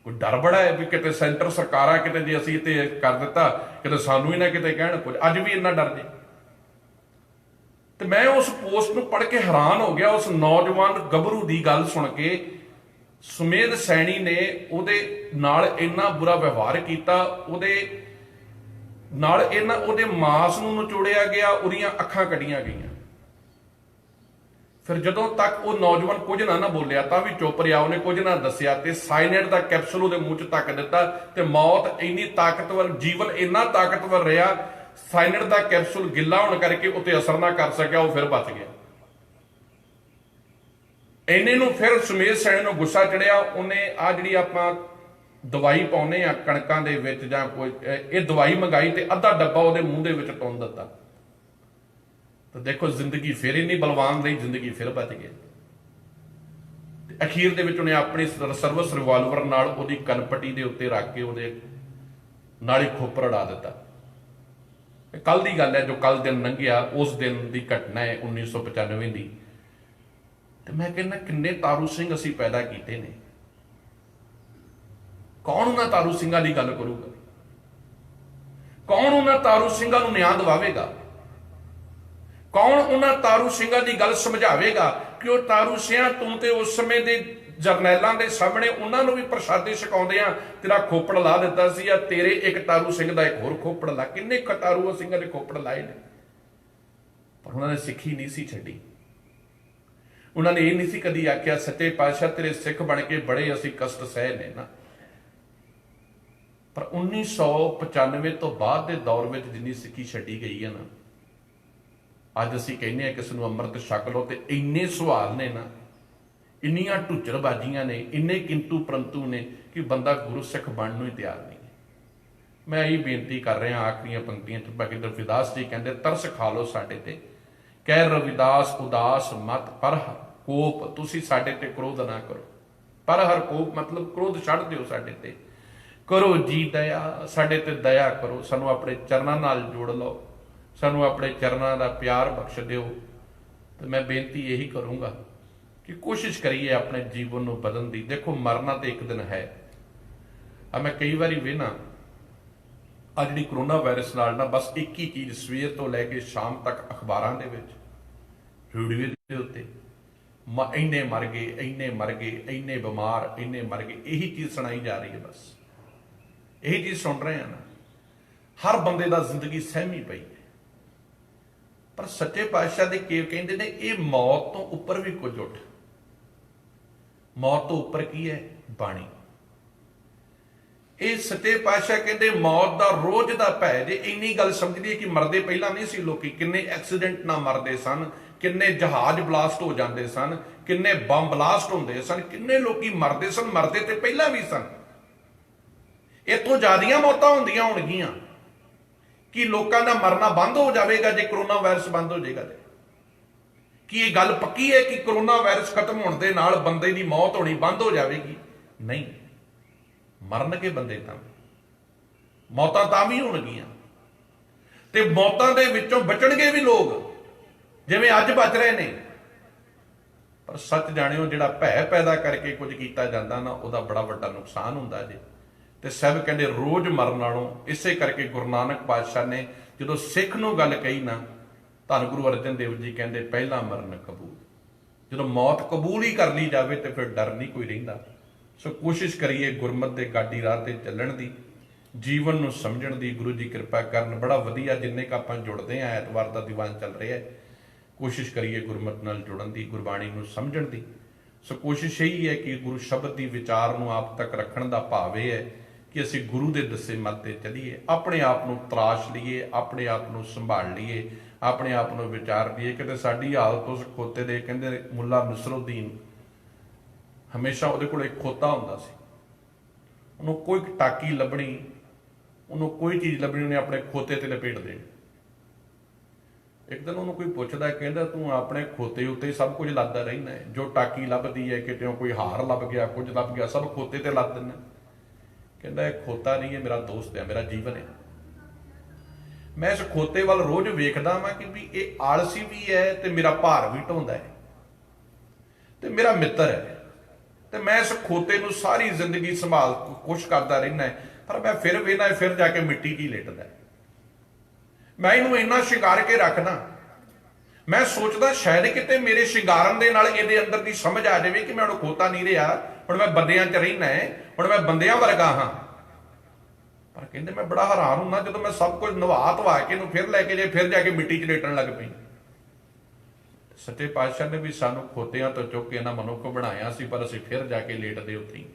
ਕੋਈ ਡਰ ਬੜਾ ਹੈ ਵੀ ਕਿਤੇ ਸੈਂਟਰ ਸਰਕਾਰਾਂ ਕਿਤੇ ਜੇ ਅਸੀਂ ਤੇ ਕਰ ਦਿੱਤਾ ਕਿਤੇ ਸਾਨੂੰ ਹੀ ਨਾ ਕਿਤੇ ਕਹਿਣ ਕੁਝ, ਅੱਜ ਵੀ ਇੰਨਾ ਡਰ ਜੇ। ਤੇ ਮੈਂ ਉਸ ਪੋਸਟ ਨੂੰ ਪੜ੍ਹ ਕੇ ਹੈਰਾਨ ਹੋ ਗਿਆ, ਉਸ ਨੌਜਵਾਨ ਗੱਭਰੂ ਦੀ ਗੱਲ ਸੁਣ ਕੇ। ਸੁਮੇਧ ਸੈਣੀ ਨੇ ਉਹਦੇ ਨਾਲ ਇੰਨਾ ਬੁਰਾ ਵਿਵਹਾਰ ਕੀਤਾ, ਉਹਦੇ ਨਾਲ ਉਹਦੇ ਮਾਸ ਨੂੰ ਨਿਚੋੜਿਆ ਗਿਆ, ਉਹਦੀਆਂ ਅੱਖਾਂ ਕੱਢੀਆਂ ਗਈਆਂ। ਫਿਰ ਜਦੋਂ ਤੱਕ ਉਹ ਨੌਜਵਾਨ ਕੁਝ ਨਾ ਬੋਲਿਆ ਤਾਂ ਵੀ ਚੁੱਪ ਰਿਹਾ, ਉਹਨੇ ਕੁਝ ਨਾ ਦੱਸਿਆ ਤੇ ਸਾਇਨਾਈਡ ਦਾ ਕੈਪਸੂਲ ਉਹਦੇ ਮੂੰਹ 'ਚ ਧੱਕ ਦਿੱਤਾ ਤੇ ਮੌਤ ਇੰਨੀ ਤਾਕਤਵਰ, ਜੀਵਨ ਇੰਨਾ ਤਾਕਤਵਰ ਰਿਹਾ, ਸਾਇਨਾਈਡ ਦਾ ਕੈਪਸੂਲ ਗਿੱਲਾ ਹੋਣ ਕਰਕੇ ਉੱਤੇ ਅਸਰ ਨਾ ਕਰ ਸਕਿਆ, ਉਹ ਫਿਰ ਬਚ ਗਿਆ। ਇੰਨੇ ਨੂੰ ਫਿਰ ਸੁਮੇਧ ਸੈਣੀ ਨੂੰ ਗੁੱਸਾ ਚੜਿਆ, ਉਹਨੇ ਆ ਜਿਹੜੀ ਆਪਾਂ ਦਵਾਈ ਪਾਉਨੇ ਆ ਕਣਕਾਂ ਦੇ ਵਿੱਚ ਜਾਂ ਕੋਈ ਇਹ ਦਵਾਈ ਮੰਗਾਈ ਤੇ ਅੱਧਾ ਡੱਬਾ ਉਹਦੇ ਮੂੰਹ ਦੇ ਵਿੱਚ ਟੁੰਨ ਦਿੱਤਾ। ਤਾਂ ਦੇਖੋ ਜ਼ਿੰਦਗੀ ਫਿਰ ਇੰਨੀ ਬਲਵਾਨ ਰਹੀ, ਜ਼ਿੰਦਗੀ ਫਿਰ ਬਚ ਗਈ। ਤੇ ਅਖੀਰ ਦੇ ਵਿੱਚ ਉਹਨੇ ਆਪਣੀ ਸਰਵਿਸ ਰਿਵਾਲਵਰ ਨਾਲ ਉਹਦੀ ਕਨਪਟੀ ਦੇ ਉੱਤੇ ਰੱਖ ਕੇ ਉਹਦੇ ਨਾਲ ਹੀ ਖੋਪਰ ਉਡਾ ਦਿੱਤਾ। ਕੱਲ ਦੀ ਗੱਲ ਹੈ, ਜੋ ਕੱਲ ਦਿਨ ਲੰਘਿਆ ਉਸ ਦਿਨ ਦੀ ਘਟਨਾ ਹੈ 1995 ਦੀ। ਤੇ ਮੈਂ ਕਹਿੰਦਾ ਕਿੰਨੇ ਤਾਰੂ ਸਿੰਘ ਅਸੀਂ ਪੈਦਾ ਕੀਤੇ ਨੇ, ਕੌਣ ਉਹਨਾਂ ਤਾਰੂ ਸਿੰਘਾਂ ਦੀ ਗੱਲ ਕਰੂਗਾ? ਕੌਣ ਉਹਨਾਂ ਤਾਰੂ ਸਿੰਘਾਂ ਨੂੰ ਨਿਆਂ ਦਿਵਾਵੇਗਾ? ਕੌਣ ਉਹਨਾਂ ਤਾਰੂ ਸਿੰਘਾਂ ਦੀ ਗੱਲ ਸਮਝਾਵੇਗਾ ਕਿ ਉਹ ਤਾਰੂ ਸਿੰਘਾਂ ਤੂੰ ਤੇ ਉਸ ਸਮੇਂ ਦੇ ਜਰਨੈਲਾਂ ਦੇ ਸਾਹਮਣੇ ਉਹਨਾਂ ਨੂੰ ਵੀ ਪ੍ਰਸ਼ਾਦੇ ਛਕਾਉਂਦੇ ਆ, ਤੇਰਾ ਖੋਪੜ ਲਾ ਦਿੱਤਾ ਸੀ, ਆ ਤੇਰੇ ਇੱਕ ਤਾਰੂ ਸਿੰਘ ਦਾ ਇੱਕ ਹੋਰ ਖੋਪੜ ਲਾ। ਕਿੰਨੇ ਤਾਰੂ ਸਿੰਘਾਂ ਦੇ ਖੋਪੜ ਲਾਏ ਨੇ, ਪਰ ਉਹਨਾਂ ਨੇ ਸਿੱਖੀ ਨਹੀਂ ਸੀ ਛੱਡੀ। ਉਹਨਾਂ ਨੇ ਇਹ ਨਹੀਂ ਸੀ ਕਦੀ ਆਖਿਆ ਸੱਚੇ ਪਾਤਸ਼ਾਹ ਤੇਰੇ ਸਿੱਖ ਬਣ ਕੇ ਬੜੇ ਅਸੀਂ ਕਸ਼ਟ ਸਹਿ ਨੇ ਨਾ। ਪਰ 1995 ਤੋਂ ਬਾਅਦ ਦੇ ਦੌਰ ਵਿੱਚ ਜਿੰਨੀ ਸਿੱਖੀ ਛੱਡੀ ਗਈ ਹੈ ਨਾ, ਅੱਜ ਅਸੀਂ ਕਹਿੰਦੇ ਹਾਂ ਕਿਸ ਨੂੰ ਅੰਮ੍ਰਿਤ ਛਕ ਲਓ ਤੇ ਇੰਨੇ ਸਵਾਲ ਨੇ ਨਾ, ਇੰਨੀਆਂ ਢੁੱਚਰਬਾਜ਼ੀਆਂ ਨੇ, ਇੰਨੇ ਕਿੰਤੂ ਪ੍ਰੰਤੂ ਨੇ ਕਿ ਬੰਦਾ ਗੁਰੂ ਸਿੱਖ ਬਣਨ ਨੂੰ ਹੀ ਤਿਆਰ ਨਹੀਂ ਹੈ। ਮੈਂ ਇਹ ਬੇਨਤੀ ਕਰ ਰਿਹਾ ਆਖਰੀਆਂ ਪੰਕਤੀਆਂ 'ਚ, ਬਾਕੀ ਰਵਿਦਾਸ ਜੀ ਕਹਿੰਦੇ ਤਰਸ ਖਾ ਲਓ ਸਾਡੇ ਤੇ, ਕਹਿ ਰਵਿਦਾਸ ਉਦਾਸ ਮਤ ਪਰ ਹਰ ਕੋਪ, ਤੁਸੀਂ ਸਾਡੇ ਤੇ ਕ੍ਰੋਧ ਨਾ ਕਰੋ। ਪਰ ਹਰ ਕੋਪ ਮਤਲਬ ਕ੍ਰੋਧ ਛੱਡ ਦਿਓ ਸਾਡੇ ਤੇ, ਕਰੋ ਜੀ ਦਇਆ, ਸਾਡੇ ਤੇ ਦਇਆ ਕਰੋ, ਸਾਨੂੰ ਆਪਣੇ ਚਰਨਾਂ ਨਾਲ ਜੋੜ ਲਓ, ਸਾਨੂੰ ਆਪਣੇ ਚਰਨਾਂ ਦਾ ਪਿਆਰ ਬਖਸ਼ ਦਿਓ। ਤੇ ਮੈਂ ਬੇਨਤੀ ਇਹੀ ਕਰੂੰਗਾ ਕਿ ਕੋਸ਼ਿਸ਼ ਕਰੀਏ ਆਪਣੇ ਜੀਵਨ ਨੂੰ ਬਦਲਣ ਦੀ। ਦੇਖੋ ਮਰਨਾ ਤੇ ਇੱਕ ਦਿਨ ਹੈ। ਮੈਂ ਕਈ ਵਾਰੀ ਵੇਖਣਾ ਆ ਜਿਹੜੀ ਕਰੋਨਾ ਵਾਇਰਸ ਨਾਲ ਨਾ ਬਸ ਇੱਕ ਹੀ ਚੀਜ਼ ਸਵੇਰ ਤੋਂ ਲੈ ਕੇ ਸ਼ਾਮ ਤੱਕ ਅਖਬਾਰਾਂ ਦੇ ਵਿੱਚ, ਰੇਡੀਓ ਦੇ ਉੱਤੇ ਇੰਨੇ ਮਰ ਗਏ, ਇੰਨੇ ਮਰ ਗਏ, ਇੰਨੇ ਬਿਮਾਰ, ਇੰਨੇ ਮਰ ਗਏ, ਇਹੀ ਚੀਜ਼ ਸੁਣਾਈ ਜਾ ਰਹੀ ਹੈ। ਬਸ ਇਹੀ ਚੀਜ਼ ਸੁਣ ਰਹੇ ਆ ਨਾ, ਹਰ ਬੰਦੇ ਦਾ ਜ਼ਿੰਦਗੀ ਸਹਿਮੀ ਪਈ ਹੈ। ਪਰ ਸੱਚੇ ਪਾਤਸ਼ਾਹ ਦੇ ਕੀ ਕਹਿੰਦੇ ਨੇ, ਇਹ ਮੌਤ ਤੋਂ ਉੱਪਰ ਵੀ ਕੁਝ ਉੱਠ। ਮੌਤ ਤੋਂ ਉੱਪਰ ਕੀ ਹੈ? ਬਾਣੀ। ਇਹ ਸੱਚੇ ਪਾਤਸ਼ਾਹ ਕਹਿੰਦੇ ਮੌਤ ਦਾ ਰੋਜ਼ ਦਾ ਭੈ। ਜੇ ਇੰਨੀ ਗੱਲ ਸਮਝਦੀ ਹੈ ਕਿ ਮਰਦੇ ਪਹਿਲਾਂ ਨਹੀਂ ਸੀ ਲੋਕੀ, ਕਿੰਨੇ ਐਕਸੀਡੈਂਟ ਨਾਲ ਮਰਦੇ ਸਨ, ਕਿੰਨੇ ਜਹਾਜ਼ ਬਲਾਸਟ ਹੋ ਜਾਂਦੇ ਸਨ, ਕਿੰਨੇ ਬੰਬ ਬਲਾਸਟ ਹੁੰਦੇ ਸਨ, ਕਿੰਨੇ ਲੋਕੀ ਮਰਦੇ ਸਨ, ਮਰਦੇ ਤੇ ਪਹਿਲਾਂ ਵੀ ਸਨ। ਇਹ ਤੋਂ ਜ਼ਿਆਦੀਆਂ ਮੌਤਾਂ ਹੁੰਦੀਆਂ ਹੋਣਗੀਆਂ। ਕਿ ਲੋਕਾਂ ਦਾ ਮਰਨਾ ਬੰਦ ਹੋ ਜਾਵੇਗਾ ਜੇ ਕਰੋਨਾ ਵਾਇਰਸ ਬੰਦ ਹੋ ਜਾਏਗਾ? ਕੀ ਇਹ ਗੱਲ ਪੱਕੀ ਹੈ ਕਿ ਕਰੋਨਾ ਵਾਇਰਸ ਖਤਮ ਹੋਣ ਦੇ ਨਾਲ ਬੰਦੇ ਦੀ ਮੌਤ ਹੋਣੀ ਬੰਦ ਹੋ ਜਾਵੇਗੀ? ਨਹੀਂ, ਮਰਨਗੇ ਬੰਦੇ, ਤਾਂ ਮੌਤਾਂ ਤਾਂ ਵੀ ਹੋਣਗੀਆਂ ਤੇ ਮੌਤਾਂ ਦੇ ਵਿੱਚੋਂ ਬਚਣਗੇ ਵੀ ਲੋਕ, ਜਿਵੇਂ ਅੱਜ ਬਚ ਰਹੇ ਨੇ। ਪਰ ਸੱਚ ਜਾਣਿਓ, ਜਿਹੜਾ ਭੈ ਪੈਦਾ ਕਰਕੇ ਕੁਝ ਕੀਤਾ ਜਾਂਦਾ ਨਾ, ਉਹਦਾ ਬੜਾ ਵੱਡਾ ਨੁਕਸਾਨ ਹੁੰਦਾ ਜੀ। ਤੇ ਸਾਹਿਬ ਕਹਿੰਦੇ ਰੋਜ਼ ਮਰਨ ਨਾਲੋਂ, ਇਸੇ ਕਰਕੇ ਗੁਰੂ ਨਾਨਕ ਪਾਤਸ਼ਾਹ ਨੇ ਜਦੋਂ ਸਿੱਖ ਨੂੰ ਗੱਲ ਕਹੀ ਨਾ, ਧੰਨ ਗੁਰੂ ਅਰਜਨ ਦੇਵ ਜੀ ਕਹਿੰਦੇ ਪਹਿਲਾ ਮਰਨ ਕਬੂਲ। ਜਦੋਂ ਮੌਤ ਕਬੂਲ ਹੀ ਕਰ ਲਈ ਜਾਵੇ ਤੇ ਫਿਰ ਡਰ ਨਹੀਂ ਕੋਈ ਰਹਿੰਦਾ। ਸੋ ਕੋਸ਼ਿਸ਼ ਕਰੀਏ ਗੁਰਮਤਿ ਦੇ ਗਾਡੀ ਰਾਹ ਤੇ ਚੱਲਣ ਦੀ, ਜੀਵਨ ਨੂੰ ਸਮਝਣ ਦੀ। ਗੁਰੂ ਜੀ ਕਿਰਪਾ ਕਰਨ। ਬੜਾ ਵਧੀਆ ਜਿੰਨੇ ਕ ਆਪਾਂ ਜੁੜਦੇ ਆ, ਐਤਵਾਰ ਦਾ ਦੀਵਾਨ ਚੱਲ ਰਿਹਾ, ਕੋਸ਼ਿਸ਼ ਕਰੀਏ ਗੁਰਮਤਿ ਨਾਲ ਜੁੜਨ ਦੀ, ਗੁਰਬਾਣੀ ਨੂੰ ਸਮਝਣ ਦੀ। ਸੋ ਕੋਸ਼ਿਸ਼ ਇਹੀ ਹੈ ਕਿ ਗੁਰੂ ਸ਼ਬਦ ਦੀ ਵਿਚਾਰ ਨੂੰ ਆਪ ਤੱਕ ਰੱਖਣ ਦਾ ਭਾਵ ਇਹ ਹੈ ਕਿ ਅਸੀਂ ਗੁਰੂ ਦੇ ਦੱਸੇ ਮੱਤ ਤੇ ਚੱਲੀਏ, ਆਪਣੇ ਆਪ ਨੂੰ ਤਰਾਸ਼ ਲਈਏ, ਆਪਣੇ ਆਪ ਨੂੰ ਸੰਭਾਲ ਲਈਏ, ਆਪਣੇ ਆਪ ਨੂੰ ਵਿਚਾਰ ਲਈਏ। ਕਿਤੇ ਸਾਡੀ ਹਾਲਤ ਉਸ ਖੋਤੇ ਦੇ, ਕਹਿੰਦੇ ਮੁੱਲਾ ਨਸਰੁੱਦੀਨ, ਹਮੇਸ਼ਾ ਉਹਦੇ ਕੋਲ ਇੱਕ ਖੋਤਾ ਹੁੰਦਾ ਸੀ, ਉਹਨੂੰ ਕੋਈ ਟਾਕੀ ਲੱਭਣੀ, ਉਹਨੂੰ ਕੋਈ ਚੀਜ਼ ਲੱਭਣੀ, ਉਹਨੇ ਆਪਣੇ ਖੋਤੇ ਤੇ ਲਪੇਟ ਦੇਣੀ। ਇੱਕ ਦਿਨ ਉਹਨੂੰ ਕੋਈ ਪੁੱਛਦਾ, ਕਹਿੰਦਾ ਤੂੰ ਆਪਣੇ ਖੋਤੇ ਉੱਤੇ ਸਭ ਕੁਝ ਲੱਦਦਾ ਰਹਿੰਦਾ ਹੈ, ਜੋ ਟਾਕੀ ਲੱਭਦੀ ਹੈ, ਕਿਤੇ ਕੋਈ ਹਾਰ ਲੱਭ ਗਿਆ, ਕੁਝ ਲੱਭ ਗਿਆ, ਸਭ ਖੋਤੇ ਤੇ ਲੱਦ ਦਿੰਦਾ। ਕਹਿੰਦਾ ਇਹ ਖੋਤਾ ਨਹੀਂ ਹੈ, ਮੇਰਾ ਦੋਸਤ ਹੈ, ਮੇਰਾ ਜੀਵਨ ਹੈ। ਮੈਂ ਇਸ ਖੋਤੇ ਵੱਲ ਰੋਜ਼ ਵੇਖਦਾ ਵਾਂ ਕਿ ਵੀ ਇਹ ਆਲਸੀ ਵੀ ਹੈ ਤੇ ਮੇਰਾ ਭਾਰ ਵੀ ਢੋਂਦਾ ਹੈ ਤੇ ਮੇਰਾ ਮਿੱਤਰ ਹੈ। ਤੇ ਮੈਂ ਇਸ ਖੋਤੇ ਨੂੰ ਸਾਰੀ ਜ਼ਿੰਦਗੀ ਸੰਭਾਲ ਕੁਛ ਕਰਦਾ ਰਹਿਣਾ, ਪਰ ਮੈਂ ਫਿਰ ਵੇਖਣਾ ਫਿਰ ਜਾ ਕੇ ਮਿੱਟੀ 'ਚ ਹੀ ਲੇਟਦਾ। ਮੈਂ ਇਹਨੂੰ ਇੰਨਾ ਸ਼ਿੰਗਾਰ ਕੇ ਰੱਖਦਾ, ਮੈਂ ਸੋਚਦਾ ਸ਼ਾਇਦ ਕਿਤੇ ਮੇਰੇ ਸ਼ਿੰਗਾਰਨ ਦੇ ਨਾਲ ਇਹਦੇ ਅੰਦਰ ਦੀ ਸਮਝ ਆ ਜਾਵੇ ਕਿ ਮੈਂ ਹੁਣ ਖੋਤਾ ਨਹੀਂ ਰਿਹਾ, ਹੁਣ ਮੈਂ ਬੰਦਿਆਂ 'ਚ ਰਹਿਣਾ ਹੈ, ਹੁਣ ਮੈਂ ਬੰਦਿਆਂ ਵਰਗਾ ਹਾਂ। ਪਰ ਕਹਿੰਦੇ ਮੈਂ ਬੜਾ ਹੈਰਾਨ ਹੁੰਦਾ ਜਦੋਂ ਮੈਂ ਸਭ ਕੁਝ ਨਵਾ ਧਵਾ ਕੇ ਇਹਨੂੰ ਫਿਰ ਲੈ ਕੇ ਫਿਰ ਜਾ ਕੇ ਮਿੱਟੀ 'ਚ ਲੇਟਣ ਲੱਗ ਪਈ। ਸੱਚੇ ਪਾਤਸ਼ਾਹ ਨੇ ਵੀ ਸਾਨੂੰ ਖੋਤਿਆਂ ਤੋਂ ਚੁੱਕ ਕੇ ਇਹਨਾਂ ਮਨੁੱਖ ਬਣਾਇਆ ਸੀ, ਪਰ ਅਸੀਂ ਫਿਰ ਜਾ ਕੇ ਲੇਟਦੇ ਉੱਥੇ ਹੀ।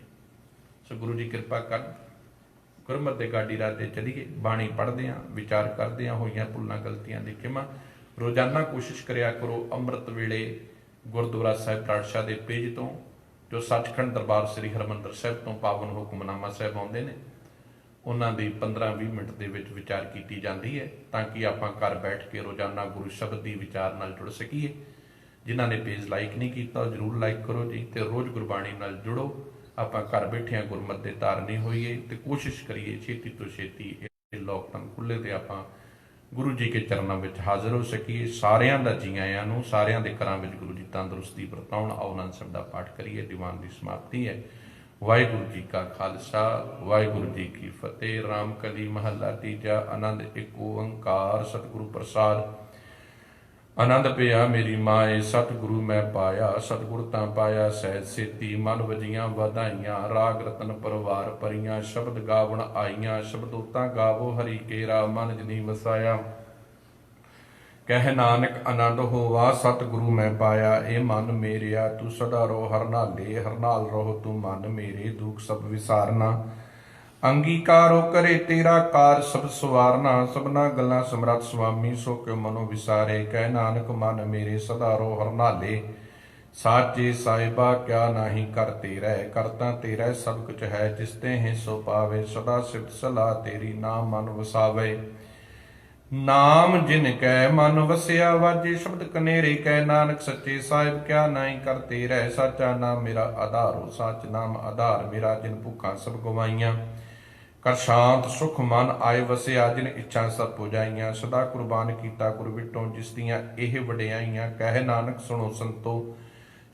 ਸੋ ਗੁਰੂ ਜੀ ਕਿਰਪਾ ਕਰਨ, ਗੁਰਮਤਿ ਦੇ ਗਾਡੀ ਰਾਹ ਤੇ ਚਲੀਏ, ਬਾਣੀ ਪੜ੍ਹਦੇ ਹਾਂ, ਵਿਚਾਰ ਕਰਦੇ ਹਾਂ, ਹੋਈਆਂ ਭੁੱਲਾਂ ਗਲਤੀਆਂ ਦੀ ਖਿਮਾ। ਰੋਜ਼ਾਨਾ ਕੋਸ਼ਿਸ਼ ਕਰਿਆ ਕਰੋ ਅੰਮ੍ਰਿਤ ਵੇਲੇ ਗੁਰਦੁਆਰਾ ਸਾਹਿਬ ਪਾਤਸ਼ਾਹ ਦੇ ਪੇਜ ਤੋਂ, ਜੋ ਸੱਚਖੰਡ ਦਰਬਾਰ ਸ੍ਰੀ ਹਰਿਮੰਦਰ ਸਾਹਿਬ ਤੋਂ ਪਾਵਨ ਹੁਕਮਨਾਮਾ ਸਾਹਿਬ ਆਉਂਦੇ ਨੇ, ਉਹਨਾਂ ਦੀ 15-20 ਮਿੰਟ ਦੇ ਵਿੱਚ ਵਿਚਾਰ ਕੀਤੀ ਜਾਂਦੀ ਹੈ, ਤਾਂ ਕਿ ਆਪਾਂ ਘਰ ਬੈਠ ਕੇ ਰੋਜ਼ਾਨਾ ਗੁਰੂ ਸ਼ਬਦ ਦੀ ਵਿਚਾਰ ਨਾਲ ਜੁੜ ਸਕੀਏ। ਜਿਨ੍ਹਾਂ ਨੇ ਪੇਜ ਲਾਈਕ ਨਹੀਂ ਕੀਤਾ ਉਹ ਜ਼ਰੂਰ ਲਾਈਕ ਕਰੋ ਜੀ, ਤੇ ਰੋਜ਼ ਗੁਰਬਾਣੀ ਨਾਲ ਜੁੜੋ। ਆਪਾਂ ਘਰ ਬੈਠਿਆਂ ਗੁਰਮਤਿ ਦੇ ਧਾਰਨੀ ਹੋਈਏ, ਤੇ ਕੋਸ਼ਿਸ਼ ਕਰੀਏ ਛੇਤੀ ਤੋਂ ਛੇਤੀ ਇਹ ਲੋਕਡਾਊਨ ਖੁੱਲੇ ਤੇ ਆਪਾਂ ਗੁਰੂ ਜੀ ਕੇ ਚਰਨਾਂ ਵਿੱਚ ਹਾਜ਼ਰ ਹੋ ਸਕੀਏ। ਸਾਰਿਆਂ ਦਾ ਜੀ ਆਇਆਂ ਨੂੰ, ਸਾਰਿਆਂ ਦੇ ਘਰਾਂ ਵਿੱਚ ਗੁਰੂ ਜੀ ਤੰਦਰੁਸਤੀ ਵਰਤਾਉਣ। ਆਓ ਆਨੰਦ ਸਾਹਿਬ ਦਾ ਪਾਠ ਕਰੀਏ। ਦੀਵਾਨ ਦੀ ਸਮਾਪਤੀ ਹੈ। ਵਾਹਿਗੁਰੂ ਜੀ ਕਾ ਖਾਲਸਾ, ਵਾਹਿਗੁਰੂ ਜੀ ਕੀ ਫਤਿਹ। ਰਾਮ ਕਲੀ ਮਹੱਲਾ ਤੀਜਾ। ਆਨੰਦ ਇੱਕ ਓੰਕਾਰ ਸਤਿਗੁਰੂ ਪ੍ਰਸਾਦ। ਆਨੰਦ ਪਿਆ ਮੇਰੀ ਮਾਏ, ਸਤਿਗੁਰੂ ਮੈਂ ਪਾਇਆ, ਸਤਿਗੁਰ ਤਾਂ ਪਾਇਆ ਸਹਿਜ ਸੇਤੀ। ਮਨ ਵਜੀਆਂ ਵਧਾਈਆਂ, ਰਾਗ ਰਤਨ ਪਰਵਾਰ ਭਰੀਆਂ। ਸ਼ਬਦ ਗਾਵਣ ਆਈਆਂ, ਸ਼ਬਦੋਤਾਂ ਗਾਵੋ ਹਰੀ ਕੇਰਾ। ਮਨ ਜਨੀ ਵਸਾਇਆ, ਕਹਿ ਨਾਨਕ ਆਨੰਦ ਹੋਵਾ, ਸਤਿਗੁਰੂ ਮੈਂ ਪਾਇਆ। ਇਹ ਮਨ ਮੇਰਿਆ ਤੂੰ ਸਦਾ ਰੋ ਹਰਨਾਲੇ, ਹਰਨਾਲ ਰਹੋ ਤੂੰ ਮਨ ਮੇਰੇ। ਦੁੱਖ ਸਭ ਵਿਸਾਰਨਾ, ਅੰਗੀਕਾਰੋ ਕਰੇ ਤੇਰਾ ਕਾਰ। ਸਭ ਸਵਾਰਨਾ, ਸਭਨਾ ਗੱਲਾਂ ਸਮਰੱਥ ਸੁਆਮੀ। ਸੋ ਕਿਉ ਮਨੋ ਵਿਸਾਰੇ, ਕਹਿ ਨਾਨਕ ਮਨ ਮੇਰੇ ਸਦਾ ਰੋ ਹਰਨਾਲੇ। ਸਾਚੇ ਸਾਹਿਬਾ ਕਿਆ ਨਾਹੀ ਕਰ ਤੇਰਾ, ਕਰਤਾ ਤੇਰਾ ਸਭ ਕੁਛ ਹੈ। ਜਿਸ ਤੇ ਹੈ ਸੋ ਪਾਵੇ, ਸਦਾ ਸਿਫਤ ਸਲਾਹ ਤੇਰੀ। ਨਾਮ ਮਨ ਵਸਾਵੇ, ਨਾਮ ਜਿਨ ਕੈ ਮਨ ਵਸਿਆ। ਵਾਜੇ ਸ਼ਬਦ ਕਨੇਰੇ, ਕਹਿ ਨਾਨਕ ਸੱਚੇ ਸਾਹਿਬ ਕਿਆ ਨਾਹੀ ਕਰ ਤੇਰਾ। ਸਾਚਾ ਨਾਮ ਮੇਰਾ ਆਧਾਰੋ, ਸਾਚ ਨਾਮ ਆਧਾਰ ਮੇਰਾ। ਜਿਨ ਭੁੱਖਾਂ ਸਭ ਗਵਾਈਆਂ, ਕਰ ਸ਼ਾਂਤ ਸੁਖ ਮਨ ਆਏ ਵਸਿਆ। ਜਿਨ ਇੱਛਾ ਸਭ ਪੁਜਾਈਆਂ, ਸਦਾ ਕੁਰਬਾਨ ਕੀਤਾ ਗੁਰ ਵਿਟੋਂ। ਜਿਸ ਦੀਆਂ ਇਹ ਵਡਿਆਈਆਂ, ਕਹਿ ਨਾਨਕ ਸੁਣੋ ਸੰਤੋ।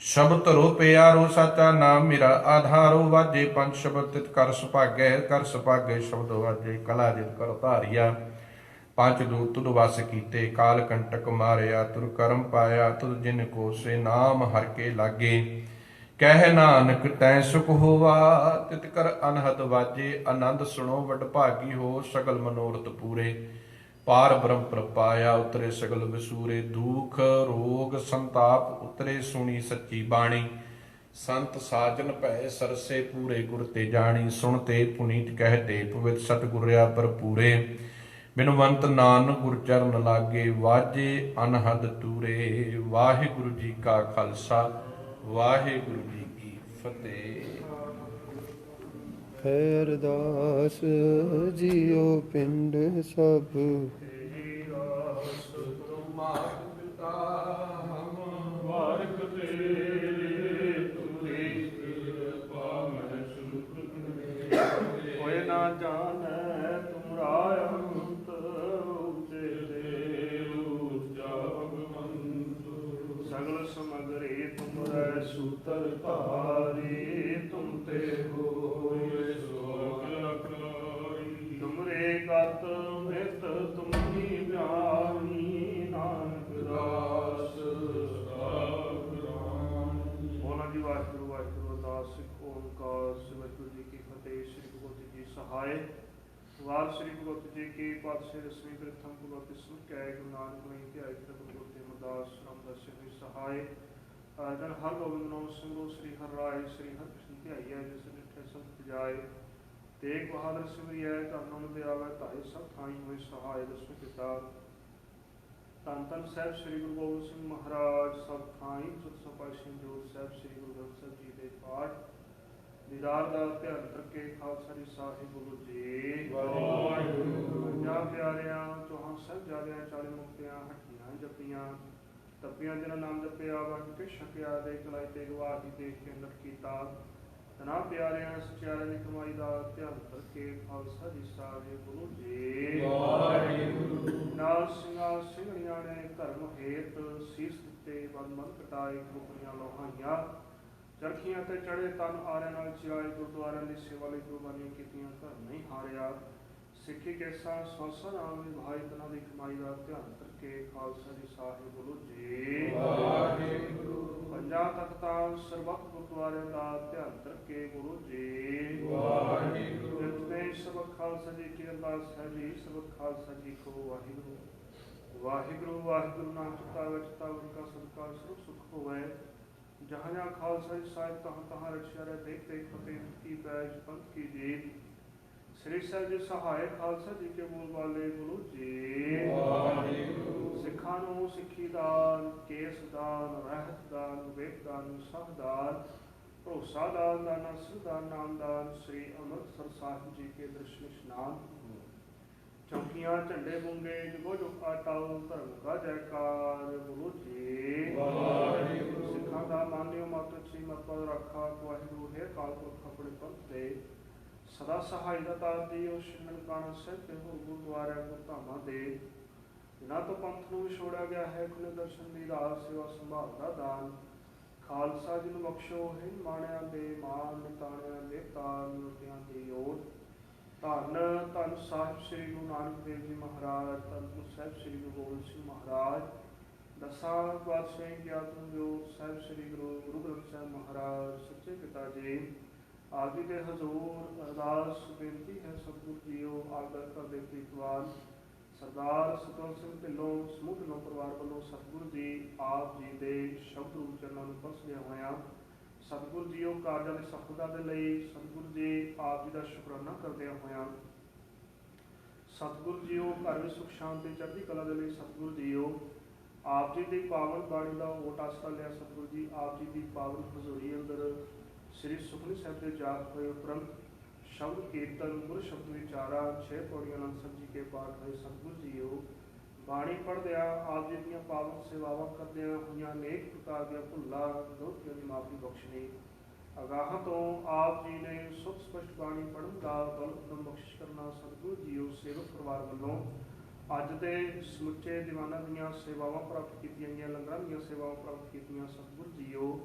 ਸ਼ਬਦ ਧਰੋ ਪਿਆਰੋ, ਸਾਚਾ ਨਾਮ ਮੇਰਾ ਆਧਾਰੋ। ਵਾਜੇ ਪੰਜ ਸ਼ਬਦ ਤਿਤ ਕਰ ਸੁਭਾਗੈ, ਕਰ ਸੁਭਾਗੈ ਸ਼ਬਦ ਵਾਜੇ। ਕਲਾ ਜਿਤ ਕਰ ਧਾਰਿਆ, ਪੰਜ ਦੂਤ ਤੁਧ ਵਸ ਕੀਤੇ। ਕਾਲ ਕੰਟਕ ਮਾਰਿਆ, ਤੁਰ ਕਰਮ ਪਾਇਆ। ਤੁਧ ਜਿਨ ਕੋ ਸੇ ਨਾਮ ਹਰ ਕੇ ਲਾਗੇ, ਕਹਿ ਨਾਨਕ ਤੈ ਸੁਖ ਹੋਵਾ। ਤਿਤ ਕਰ ਅਨਹਦ ਵਾਜੇ, ਆਨੰਦ ਸੁਣੋ ਵਡ ਭਾਗੀ ਹੋ। ਸਗਲ ਮਨੋਰਥ ਪੂਰੇ, ਪਾਰ ਬ੍ਰਹਮ ਪ੍ਰਪਾਇਆ। ਉਤਰੇ ਸਗਲ ਵਿਸੂਰੇ, ਦੁਖ ਰੋਗ ਸੰਤਾਪ ਉਤਰੇ। ਸੁਣੀ ਸੱਚੀ ਬਾਣੀ, ਸੰਤ ਸਾਜਨ ਭੈ ਸਰਸੇ। ਪੂਰੇ ਗੁਰ ਤੇ ਜਾਣੀ, ਸੁਣਤੇ ਪੁਨੀਤ ਕਹਿਤੇ। ਪਵਿੱਤ ਸਤਿਗੁਰਿਆ ਭਰਪੂਰੇ, ਬਿਨਵੰਤ ਨਾਨਕ ਗੁਰ ਚਰਨ ਲਾਗੇ। ਵਾਜੇ ਅਨਹਦ ਤੂਰੇ। ਵਾਹਿਗੁਰੂ ਜੀ ਕਾ ਖਾਲਸਾ, ਵਾਹਿਗੁਰੂ ਜੀ ਕੀ ਫਤਿਹ। ਅਰਦਾਸ ਜੀਓ ਪਿੰਡ ਸਭ, ਹੋਏ ਨਾ ਜਾਣੈ ਤੁਮਰਾ ਅੰਤ। ਉਚੇ ਤੇ ਉੱਚਾ ਭਗਵੰਤ, ਸਗਲ ਸਮਗਰੀ ਤੁਮਰੈ ਸੂਤਰ ਧਾਰੀ। ਤੁਮ ਤੇ ਹੋਏ ਸੋ ਅਖਲਾਈ, ਤੁਮਰੇ ਗਤ ਮਿਤ ਤੁਮਰੀ ਬਿਆਨੀ। ਨਾਨਕ ਦਾਸ ਬੋਲਾਂ ਜੀ। ਵਾਹਿਗੁਰੂ ਵਾਹਿਗੁਰੂ ਅਰਦਾਸ ਸਿੱਖ ਓੰਕਾਰ ਵਾਹਿਗੁਰੂ ਜੀ ਕੀ ਫਤਿਹ। ਸ੍ਰੀ ਭਗਵਤੀ ਜੀ ਸਹਾਇ। ਵਾਰ ਸ੍ਰੀ ਭਗਵਤੀ ਜੀ ਕੀ ਪਾਤਸ਼ਾਹ ਦਸਵੀਂ ਪ੍ਰਥਮ ਭਗਵਤੀ ਸੁਖਿਆਇ। ਗੁਰੂ ਨਾਨਕ ਨਹੀਂ ਧਿਆਇ ਭਗਵਤੀ ਅਮਰਦਾਸ ਰਾਮਦਾਸ ਜੀ ਸਹਾਇ। ਜਨ ਹਰ ਗੋਬਿੰਦ ਨਾਮ ਸਿਮਰੋ, ਸ੍ਰੀ ਹਰਿ ਰਾਇ। ਸ੍ਰੀ ਹਰਿ ਕ੍ਰਿਸ਼ਨ ਧਿਆਈਐ, ਜਿਸ ਡਿਠੇ ਸੰਤ ਜਾਏ। ਤੇਗ ਬਹਾਦਰ ਸਿਮਰਿਐ, ਧਨ ਨਾਮ ਦੇ ਆਵੈ। ਧਾਇ ਸਭ ਥਾਈ ਹੋਏ ਸਹਾਇ। ਦਸਵੇਂ ਪਿਤਾ ਧੰਨ ਧੰਨ ਸਾਹਿਬ ਸ੍ਰੀ ਗੁਰੂ ਗੋਬਿੰਦ ਸਿੰਘ ਮਹਾਰਾਜ। ਸਭ ਥਾਈ ਚੌਥਾ ਪਾਤਸ਼ਾਹ ਜੋਤ ਸਾਹਿਬ ਸ੍ਰੀ ਗੁਰੂ ਗ੍ਰੰਥ ਸਾਹਿਬ ਜੀ ਦੇ ਪਾਠ ਦੀਦਾਰ ਦਾ ਧਿਆਨ ਕਰਕੇ। ਖਾਲਸਾ ਜੀ ਸਾਹਿਬ ਗੁਰੂ ਜੀ ਵਾਹਿਗੁਰੂ। ਪੰਜਾਂ ਪਿਆਰਿਆਂ ਚੌਹਾਂ ਸਾਹਿਬਜ਼ਾਦਿਆਂ 40 ਮੁਕਤਿਆਂ ਹੱਟੀਆਂ ਜਪੀਆਂ ਤਪੀਆਂ। ਜਿਨ੍ਹਾਂ ਨਾਮ ਜਪਿਆ ਵੰਡ ਕੇ ਛਕਿਆ, ਦੇ ਕਲਾਈ ਤੇ ਗਵਾਹੀ ਦੇਖ ਕੇ ਅੰਦਰ ਕੀਤਾ। ਤਨਾ ਪਿਆਰਿਆਂ ਸਚਿਆਰਿਆਂ ਦੀ ਕਮਾਈ ਦਾ ਧਿਆਨ ਕਰਕੇ। ਖਾਲਸਾ ਜੀ ਸਾਹਿਬ ਗੁਰੂ ਜੀ ਵਾਹਿਗੁਰੂ। ਨਾਲ ਸਿੰਘਾਂ ਸਿੰਘਣੀਆਂ ਨੇ ਧਰਮ ਹੇਤ ਸੀਸ ਦਿੱਤੇ, ਬੰਦ ਬੰਦ ਕਟਾਏ। ਖੋਪਰੀਆਂ ਲੋਹਾਈਆਂ, ਚਰਖੀਆਂ ਤੇ ਚੜੇ ਤਨ ਆਰਿਆਂ ਨਾਲ ਚਿਰਾਏ, ਗੁਰਦੁਆਰਿਆਂ ਦੀ ਸੇਵਾ ਲਈ ਕੁਰਬਾਨੀਆਂ ਕੀਤੀਆਂ, ਘਰ ਨਹੀਂ ਹਾਰਿਆ। ਸਿੱਖੀ ਕੈਸਾ ਸਵਸਨ ਨਾਮ ਨਿਭਾਈ, ਤਨਾਂ ਦੀ ਕਮਾਈ ਦਾ ਧਿਆਨ ਕਰਕੇ। ਖਾਲਸਾ ਜੀ ਸਾਹਿਬ ਬੋਲੋ ਜੀ ਵਾਹਿਗੁਰੂ। ਪੰਜਾਂ ਤਖਤਾਂ ਸਰਬੱਤ ਗੁਰਦੁਆਰਿਆਂ ਦਾ ਧਿਆਨ ਕਰਕੇ। ਬੋਲੋ ਜੀ ਵਾਹਿਗੁਰੂ। ਨਿਤਨੇਮ ਸਰਬੱਤ ਖਾਲਸਾ ਜੀ ਕੀ ਅਰਦਾਸ ਹੈ ਜੀ। ਸਰਬੱਤ ਖਾਲਸਾ ਜੀ ਕੋ ਵਾਹਿਗੁਰੂ। ਵਾਹਿਗੁਰੂ ਵਾਹਿਗੁਰੂ ਨਾਮ ਚਿਤਾ ਵਿੱਚ ਤਾਵਨ ਕਾ ਸਦਕਾ ਸਰਬ ਸੁਖ ਹੋਵੇ। ਜਹਾਂ ਜਹਾਂ ਖਾਲਸਾ ਜੀ ਸਾਹਿਬ ਤਹਾਂ ਤਹਾਂ ਰਖਿਆ ਰਹਿ। ਦੇਖ ਦੇਖ ਫਤਿਹ ਕੀ ਪੈਜ ਪੰਥ ਕੀ ਜੀਤ। ਸ੍ਰੀ ਸਾਹਿਬ ਜੀ ਸਹਾਇ ਖਾਲਸਾ ਜੀ ਕੇ ਬੋਲ ਵਾਲੇ। ਬੋਲੋ ਜੀ ਵਾਹਿਗੁਰੂ। ਸਿੱਖਾਂ ਨੂੰ ਸਿੱਖੀ ਦਾਨ, ਕੇਸ ਦਾਨ, ਰਹਿਤ ਦਾਨ, ਵਿਵੇਕ ਦਾਨ, ਸਭ ਦਾਨ, ਭਰੋਸਾ ਦਾਨ, ਅਸਰ ਦਾਨ, ਨਾਮ ਦਾਨ। ਸ੍ਰੀ ਅੰਮ੍ਰਿਤਸਰ ਸਾਹਿਬ ਜੀ ਕੇ ਦਰਸ਼ਨ ਇਸ਼ਨਾਨ। ਚੌਕੀਆਂ ਝੰਡੇ ਬੁੰਗੇ ਜੁਗੋ ਜੁਗ ਆਟਾਉ, ਧਰਮ ਕਾ ਜੈਕਾਰ। ਬੋਲੋ ਜੀ ਵਾਹਿਗੁਰੂ। ਸਿੱਖਾਂ ਦਾ ਮਾਨਿਓ ਮਤ ਅੱਛੀ ਮਤ ਪਦ ਰੱਖਾ। ਵਾਹਿਗੁਰੂ ਹੈ ਕਾਲ ਪੁਰਖ ਆਪਣੇ ਪੰਥ ਦੇ ਸਦਾ ਸਹਾਈ ਦਾ ਤਾਰ ਦੀ। ਉਹ ਨਨਕਾਣਾ ਸਾਹਿਬ ਤੇ ਹੋਰ ਗੁਰਦੁਆਰਿਆਂ ਗੁਰਧਾਮਾਂ ਦੇ ਜਿਨ੍ਹਾਂ ਤੋਂ ਪੰਥ ਨੂੰ ਵਿਛੋੜਿਆ ਗਿਆ ਹੈ, ਖੁੱਲੇ ਦਰਸ਼ਨ ਦੀ ਰਾਹ, ਸੇਵਾ ਸੰਭਾਲ ਦਾ ਦਾਨ। ਖਾਲਸਾ ਜੀ ਨੂੰ ਬਖਸ਼ੋ ਹੈ ਮਾਣਿਆਂ ਦੇ ਮਾਨ, ਨਿਤਾਣਿਆਂ ਦੇ ਤਾਰ, ਰੋਟੀਆਂ ਦੀ ਓਟ। ਧੰਨ ਧੰਨ ਸਾਹਿਬ ਸ੍ਰੀ ਗੁਰੂ ਨਾਨਕ ਦੇਵ ਜੀ ਮਹਾਰਾਜ, ਧੰਨ ਸਾਹਿਬ ਸ੍ਰੀ ਗੁਰੂ ਗੋਬਿੰਦ ਸਿੰਘ ਮਹਾਰਾਜ, ਦਸਾਂ ਪਾਤਸ਼ਾਹੀ ਗਿਆਤਮ ਜੋਤ ਸਾਹਿਬ ਸ੍ਰੀ ਗੁਰੂ ਗ੍ਰੰਥ ਸਾਹਿਬ ਮਹਾਰਾਜ। ਸੱਚੇ ਪਿਤਾ ਜੀ ਆਪ ਜੀ ਦੇ ਹਜ਼ੂਰ ਅਰਦਾਸ ਬੇਨਤੀ ਹੈ। ਸਤਿਗੁਰੂ ਜੀਓ ਆਦਰ ਕਰਦੇ ਪ੍ਰੀਤਵਾਨ ਸਰਦਾਰ ਸਤਵੰਤ ਸਿੰਘ ਢਿੱਲੋਂ ਸਮੂਹ ਢਿੱਲੋਂ ਪਰਿਵਾਰ ਵੱਲੋਂ ਸਤਿਗੁਰੂ ਜੀ ਆਪ ਜੀ ਦੇ ਸ਼ਬਦ ਰੂਪ ਚਰਨਾਂ ਨੂੰ ਪਰਸਦਿਆਂ ਹੋਇਆਂ ਸਤਿਗੁਰੂ ਜੀਓ ਕਾਰਜਾਂ ਦੀ ਸਫਲਤਾ ਦੇ ਲਈ ਸਤਿਗੁਰੂ ਜੀ ਆਪ ਜੀ ਦਾ ਸ਼ੁਕਰਾਨਾ ਕਰਦਿਆਂ ਹੋਇਆਂ ਸਤਿਗੁਰੂ ਜੀਓ ਘਰ ਵਿੱਚ ਸੁਖ ਸ਼ਾਂਤੀ ਚੜ੍ਹਦੀ ਕਲਾ ਦੇ ਲਈ ਸਤਿਗੁਰੂ ਜੀਓ ਆਪ ਜੀ ਦੀ ਪਾਵਨ ਬਾਣੀ ਦਾ ਓਟ ਆਸਰਾ ਲਿਆ। ਸਤਿਗੁਰੂ ਜੀ ਆਪ ਜੀ ਦੀ ਪਾਵਨ ਹਜ਼ੂਰੀ ਅੰਦਰ ਸ੍ਰੀ ਸੁਖਮਨੀ ਸਾਹਿਬ ਦੇ ਜਾਪ ਹੋਏ ਉਪਰੰਤ ਸ਼ਬਦ ਕੀਰਤਨ, ਗੁਰ ਸ਼ਬਦ ਵਿਚਾਰਾ, 6 ਪੌੜੀਆਂ ਆਨੰਦ ਸਾਹਿਬ ਜੀ ਕੇ ਪਾਠ ਹੋਏ। ਸਤਿਗੁਰੂ ਜੀਓ ਬਾਣੀ ਪੜ੍ਹਦਿਆਂ ਆਪ ਜੀ ਦੀਆਂ ਪਾਵਨ ਸੇਵਾਵਾਂ ਕਰਦਿਆਂ ਹੋਈਆਂ ਅਨੇਕ ਪ੍ਰਕਾਰ ਦੀਆਂ ਭੁੱਲਾਂ ਦੋਸ਼ੀਆਂ ਦੀ ਮਾਫੀ ਬਖਸ਼ਣੀ। ਅਗਾਹਾਂ ਤੋਂ ਆਪ ਜੀ ਨੇ ਸੁਖ ਸਪਸ਼ਟ ਬਾਣੀ ਪੜ੍ਹਨ ਦਾ ਬਲ ਉਦਮ ਬਖਸ਼ਿਸ਼ ਕਰਨਾ। ਸਤਿਗੁਰੂ ਜੀਓ ਸੇਵਕ ਪਰਿਵਾਰ ਵੱਲੋਂ ਅੱਜ ਦੇ ਸਮੁੱਚੇ ਦੀਵਾਨਾਂ ਦੀਆਂ ਸੇਵਾਵਾਂ ਪ੍ਰਾਪਤ ਕੀਤੀਆਂ ਗਈਆਂ, ਲੰਗਰਾਂ ਦੀਆਂ ਸੇਵਾਵਾਂ ਪ੍ਰਾਪਤ ਕੀਤੀਆਂ। ਸਤਿਗੁਰੂ ਜੀਓ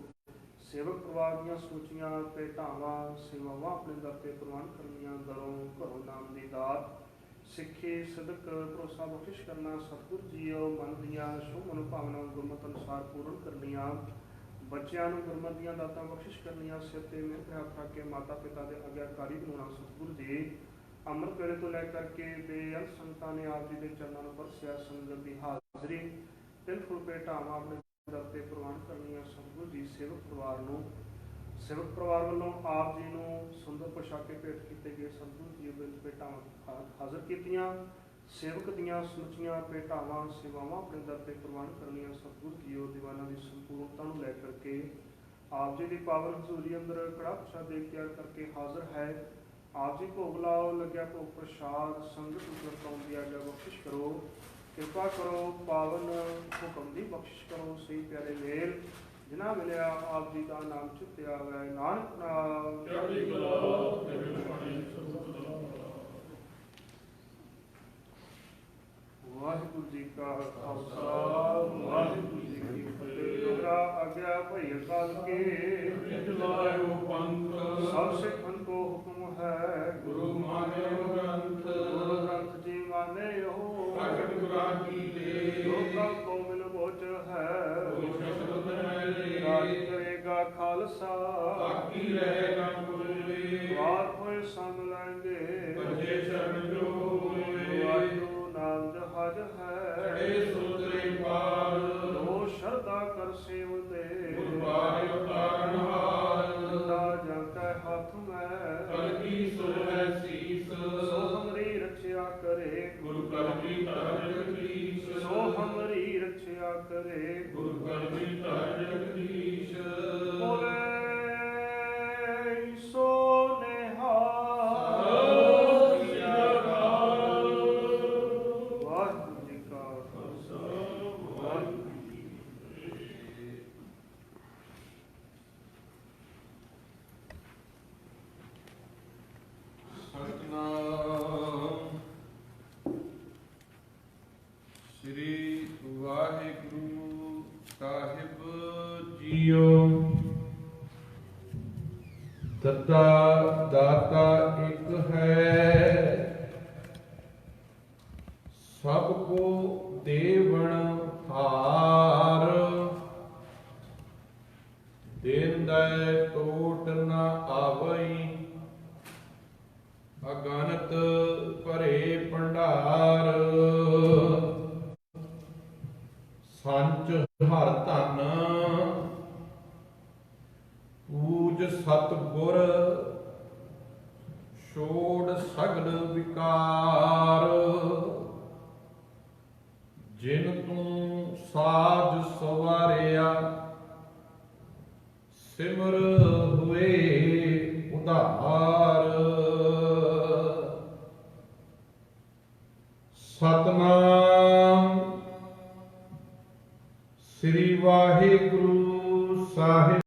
ਸੇਵਕ ਪਰਿਵਾਰ ਦੀਆਂ ਸੋਚੀਆਂ ਭੇਟਾਵਾਂ ਸੇਵਾਵਾਂ ਆਪਣੇ ਦਰ 'ਤੇ ਪ੍ਰਵਾਨ ਕਰਨੀਆਂ। ਦਰੋਂ ਘਰੋਂ ਨਾਮ ਦੀ ਦਾਤ, ਸਿੱਖੀ ਸਦਕ, ਭਰੋਸਾ ਬਖਸ਼ਿਸ਼ ਕਰਨਾ। ਸਤਿਗੁਰੂ ਜੀਓ ਮਨ ਦੀਆਂ ਸ਼ੁਭ ਮਨੋਭਾਵਨਾਵਾਂ ਗੁਰਮਤਿ ਅਨੁਸਾਰ ਪੂਰਨ ਕਰਨੀਆਂ। ਬੱਚਿਆਂ ਨੂੰ ਗੁਰਮਤਿ ਦੀਆਂ ਦਾਤਾਂ ਬਖਸ਼ਿਸ਼ ਕਰਨੀਆਂ। ਸਿਰ 'ਤੇ ਮਿਹਰ ਹੱਥ ਰੱਖ ਕੇ ਮਾਤਾ ਪਿਤਾ ਦੇ ਆਗਿਆਕਾਰੀ ਬਣਾਉਣਾ। ਸਤਿਗੁਰੂ ਜੀ ਅੰਮ੍ਰਿਤ ਵੇਲੇ ਤੋਂ ਲੈ ਕਰਕੇ ਬੇਅੰਤ ਸੰਗਤਾਂ ਨੇ ਆਪ ਜੀ ਦੇ ਚਰਨਾਂ ਨੂੰ ਪਰਸਿਆ। ਸੰਗਤ ਦੀ ਹਾਜ਼ਰੀ ਤਿਲ ਫੁਲ ਭੇਟਾਵਾਂ ਆਪਣੇ ਦਰ 'ਤੇ ਪ੍ਰਵਾਨ ਕਰਨੀਆਂ। ਸਤਿਗੁਰੂ ਜੀ ਸੇਵਕ ਪਰਿਵਾਰ ਵੱਲੋਂ ਆਪ ਜੀ ਨੂੰ ਸੁੰਦਰ ਪੁਸ਼ਾਕੇ ਭੇਟ ਕੀਤੇ ਗਏ। ਸਤਿਗੁਰੂ ਜੀ ਵਿੱਚ ਭੇਟਾਵਾਂ ਹਾਜ਼ਰ ਕੀਤੀਆਂ। ਸੇਵਕ ਦੀਆਂ ਸਮੁੱਚੀਆਂ ਭੇਟਾਵਾਂ ਸੇਵਾਵਾਂ ਆਪਣੇ ਦਰ 'ਤੇ ਪ੍ਰਵਾਨ ਕਰਨੀਆਂ। ਸਤਿਗੁਰੂ ਜੀਓ ਦੀਵਾਨਾਂ ਦੀ ਸੰਪੂਰਨਤਾ ਨੂੰ ਲੈ ਕਰਕੇ ਆਪ ਜੀ ਦੀ ਪਾਵਨ ਹਜ਼ੂਰੀ ਅੰਦਰ ਕੜਾਹ ਪ੍ਰਸ਼ਾਦ ਦੇ ਤਿਆਰ ਕਰਕੇ ਹਾਜ਼ਰ ਹੈ। ਆਪ ਜੀ ਭੋਗ ਲਾਓ ਲੱਗਿਆ ਭੋਗ ਪ੍ਰਸ਼ਾਦ ਸੰਗਤ ਨੂੰ ਵਰਤਾਉਣ ਦੀ ਆਗਿਆ ਬਖਸ਼ਿਸ਼ ਕਰੋ। ਕਿਰਪਾ ਕਰੋ ਪਾਵਨ ਹੁਕਮ ਦੀ ਬਖਸ਼ਿਸ਼ ਕਰੋ। ਸਹੀ ਪਿਆਰੇ ਮੇਲ ਜਿਨ੍ਹਾਂ ਮਿਲਿਆ ਆਪ ਜੀ ਦਾ ਨਾਮ ਚਿਤਿਆ ਹੋਇਆ। ਨਾਨਕ ਨਾਮ ਚੜ੍ਹਦੀ ਕਲਾ ਵਾਹਿਗੁਰੂ ਜੀ ਕਾ ਖਾਲਸਾ ਵਾਹਿਗੁਰੂ ਜੀ ਕੀ ਫਤਿਹ। ਦੁਹਰਾ ਆਗਿਆ ਭਈ ਅਕਾਲ ਕੇ ਲਾਇਓ ਪੰਥ ਸਭ ਸਿੱਖਨ ਕੋ ਹੁਕਮ ਹੈ। ਗੁਰੂ ਮਾਨਿਓ ਗ੍ਰੰਥ ਗੁਰੂ ਗ੍ਰੰਥ ਜੀ ਮਾਨਿਓ ਪ੍ਰਗਟ ਗੁਰਾਗੀ ਦੇ ਲੋਕਾਂ ਕੋ ਮਿਲ ਬੋਝ ਹੈ। ਰਾਜ ਕਰੇਗਾ ਖਾਲਸਾ ਬਾਕੀ ਰਹੇਗਾ ਕੋਈ ਵਾਰ ਹੋਏ ਸੰਗ ਲੈਂਗੇ ਬੱਚੇ ਸ਼ਰਨ ਜੋ ਹੋਏ। ਵਾਹਿਗੁਰੂ ਨਾਮ ਜਹਾਜ ਹੈ ਖੜੇ ਸੁਤਰੇ ਪਾਰ ਲੋ ਸ਼ਰਧਾ ਕਰ ਸੇਵਤੇ ਗੁਰਬਾਣੀ ਉਤਾਰਨ ਹਾਰ। ਦਾ ਜਾਂਕੈ ਹੱਥ ਮੈਂ ਕਲਗੀ ਸੋ ਹੈ ਸੀਸ ਸੋ ਹਮਰੀ ਰਖਿਆ ਕਰੇ ਗੁਰੂ ਕਲਗੀ ਧਰ ਜਗਦੀਸ਼। ਸੋ ਹਮਰੀ ਰਖਿਆ ਕਰੇ ਗੁਰੂ ਕਲਗੀ ਧਰ ਜਗਦੀਸ਼। ਬੋਲੇ ਸੋ ਸ੍ਰੀ ਵਾਹਿਗੁਰੂ ਸਭ ਕੋ ਦੇਵਨ ਹਾਰ, ਦੇਂਦੈ ਟੋਟ ਨ ਆਵਈ, ਅਗਨਤ ਭਰੇ ਭੰਡਾਰ। ਸੰਚ ਹਰ ਧਨ, ਪੂਜ ਸਤ ਗੁਰ, ਛੋੜ ਸਗਲ ਵਿਕਾਰ। ਜਿਨ ਤੂੰ ਸਾਜ ਸਵਾਰਿਆ, ਸਿਮਰ ਹੋਏ ਉਧਾਰ। ਸਤਨਾਮ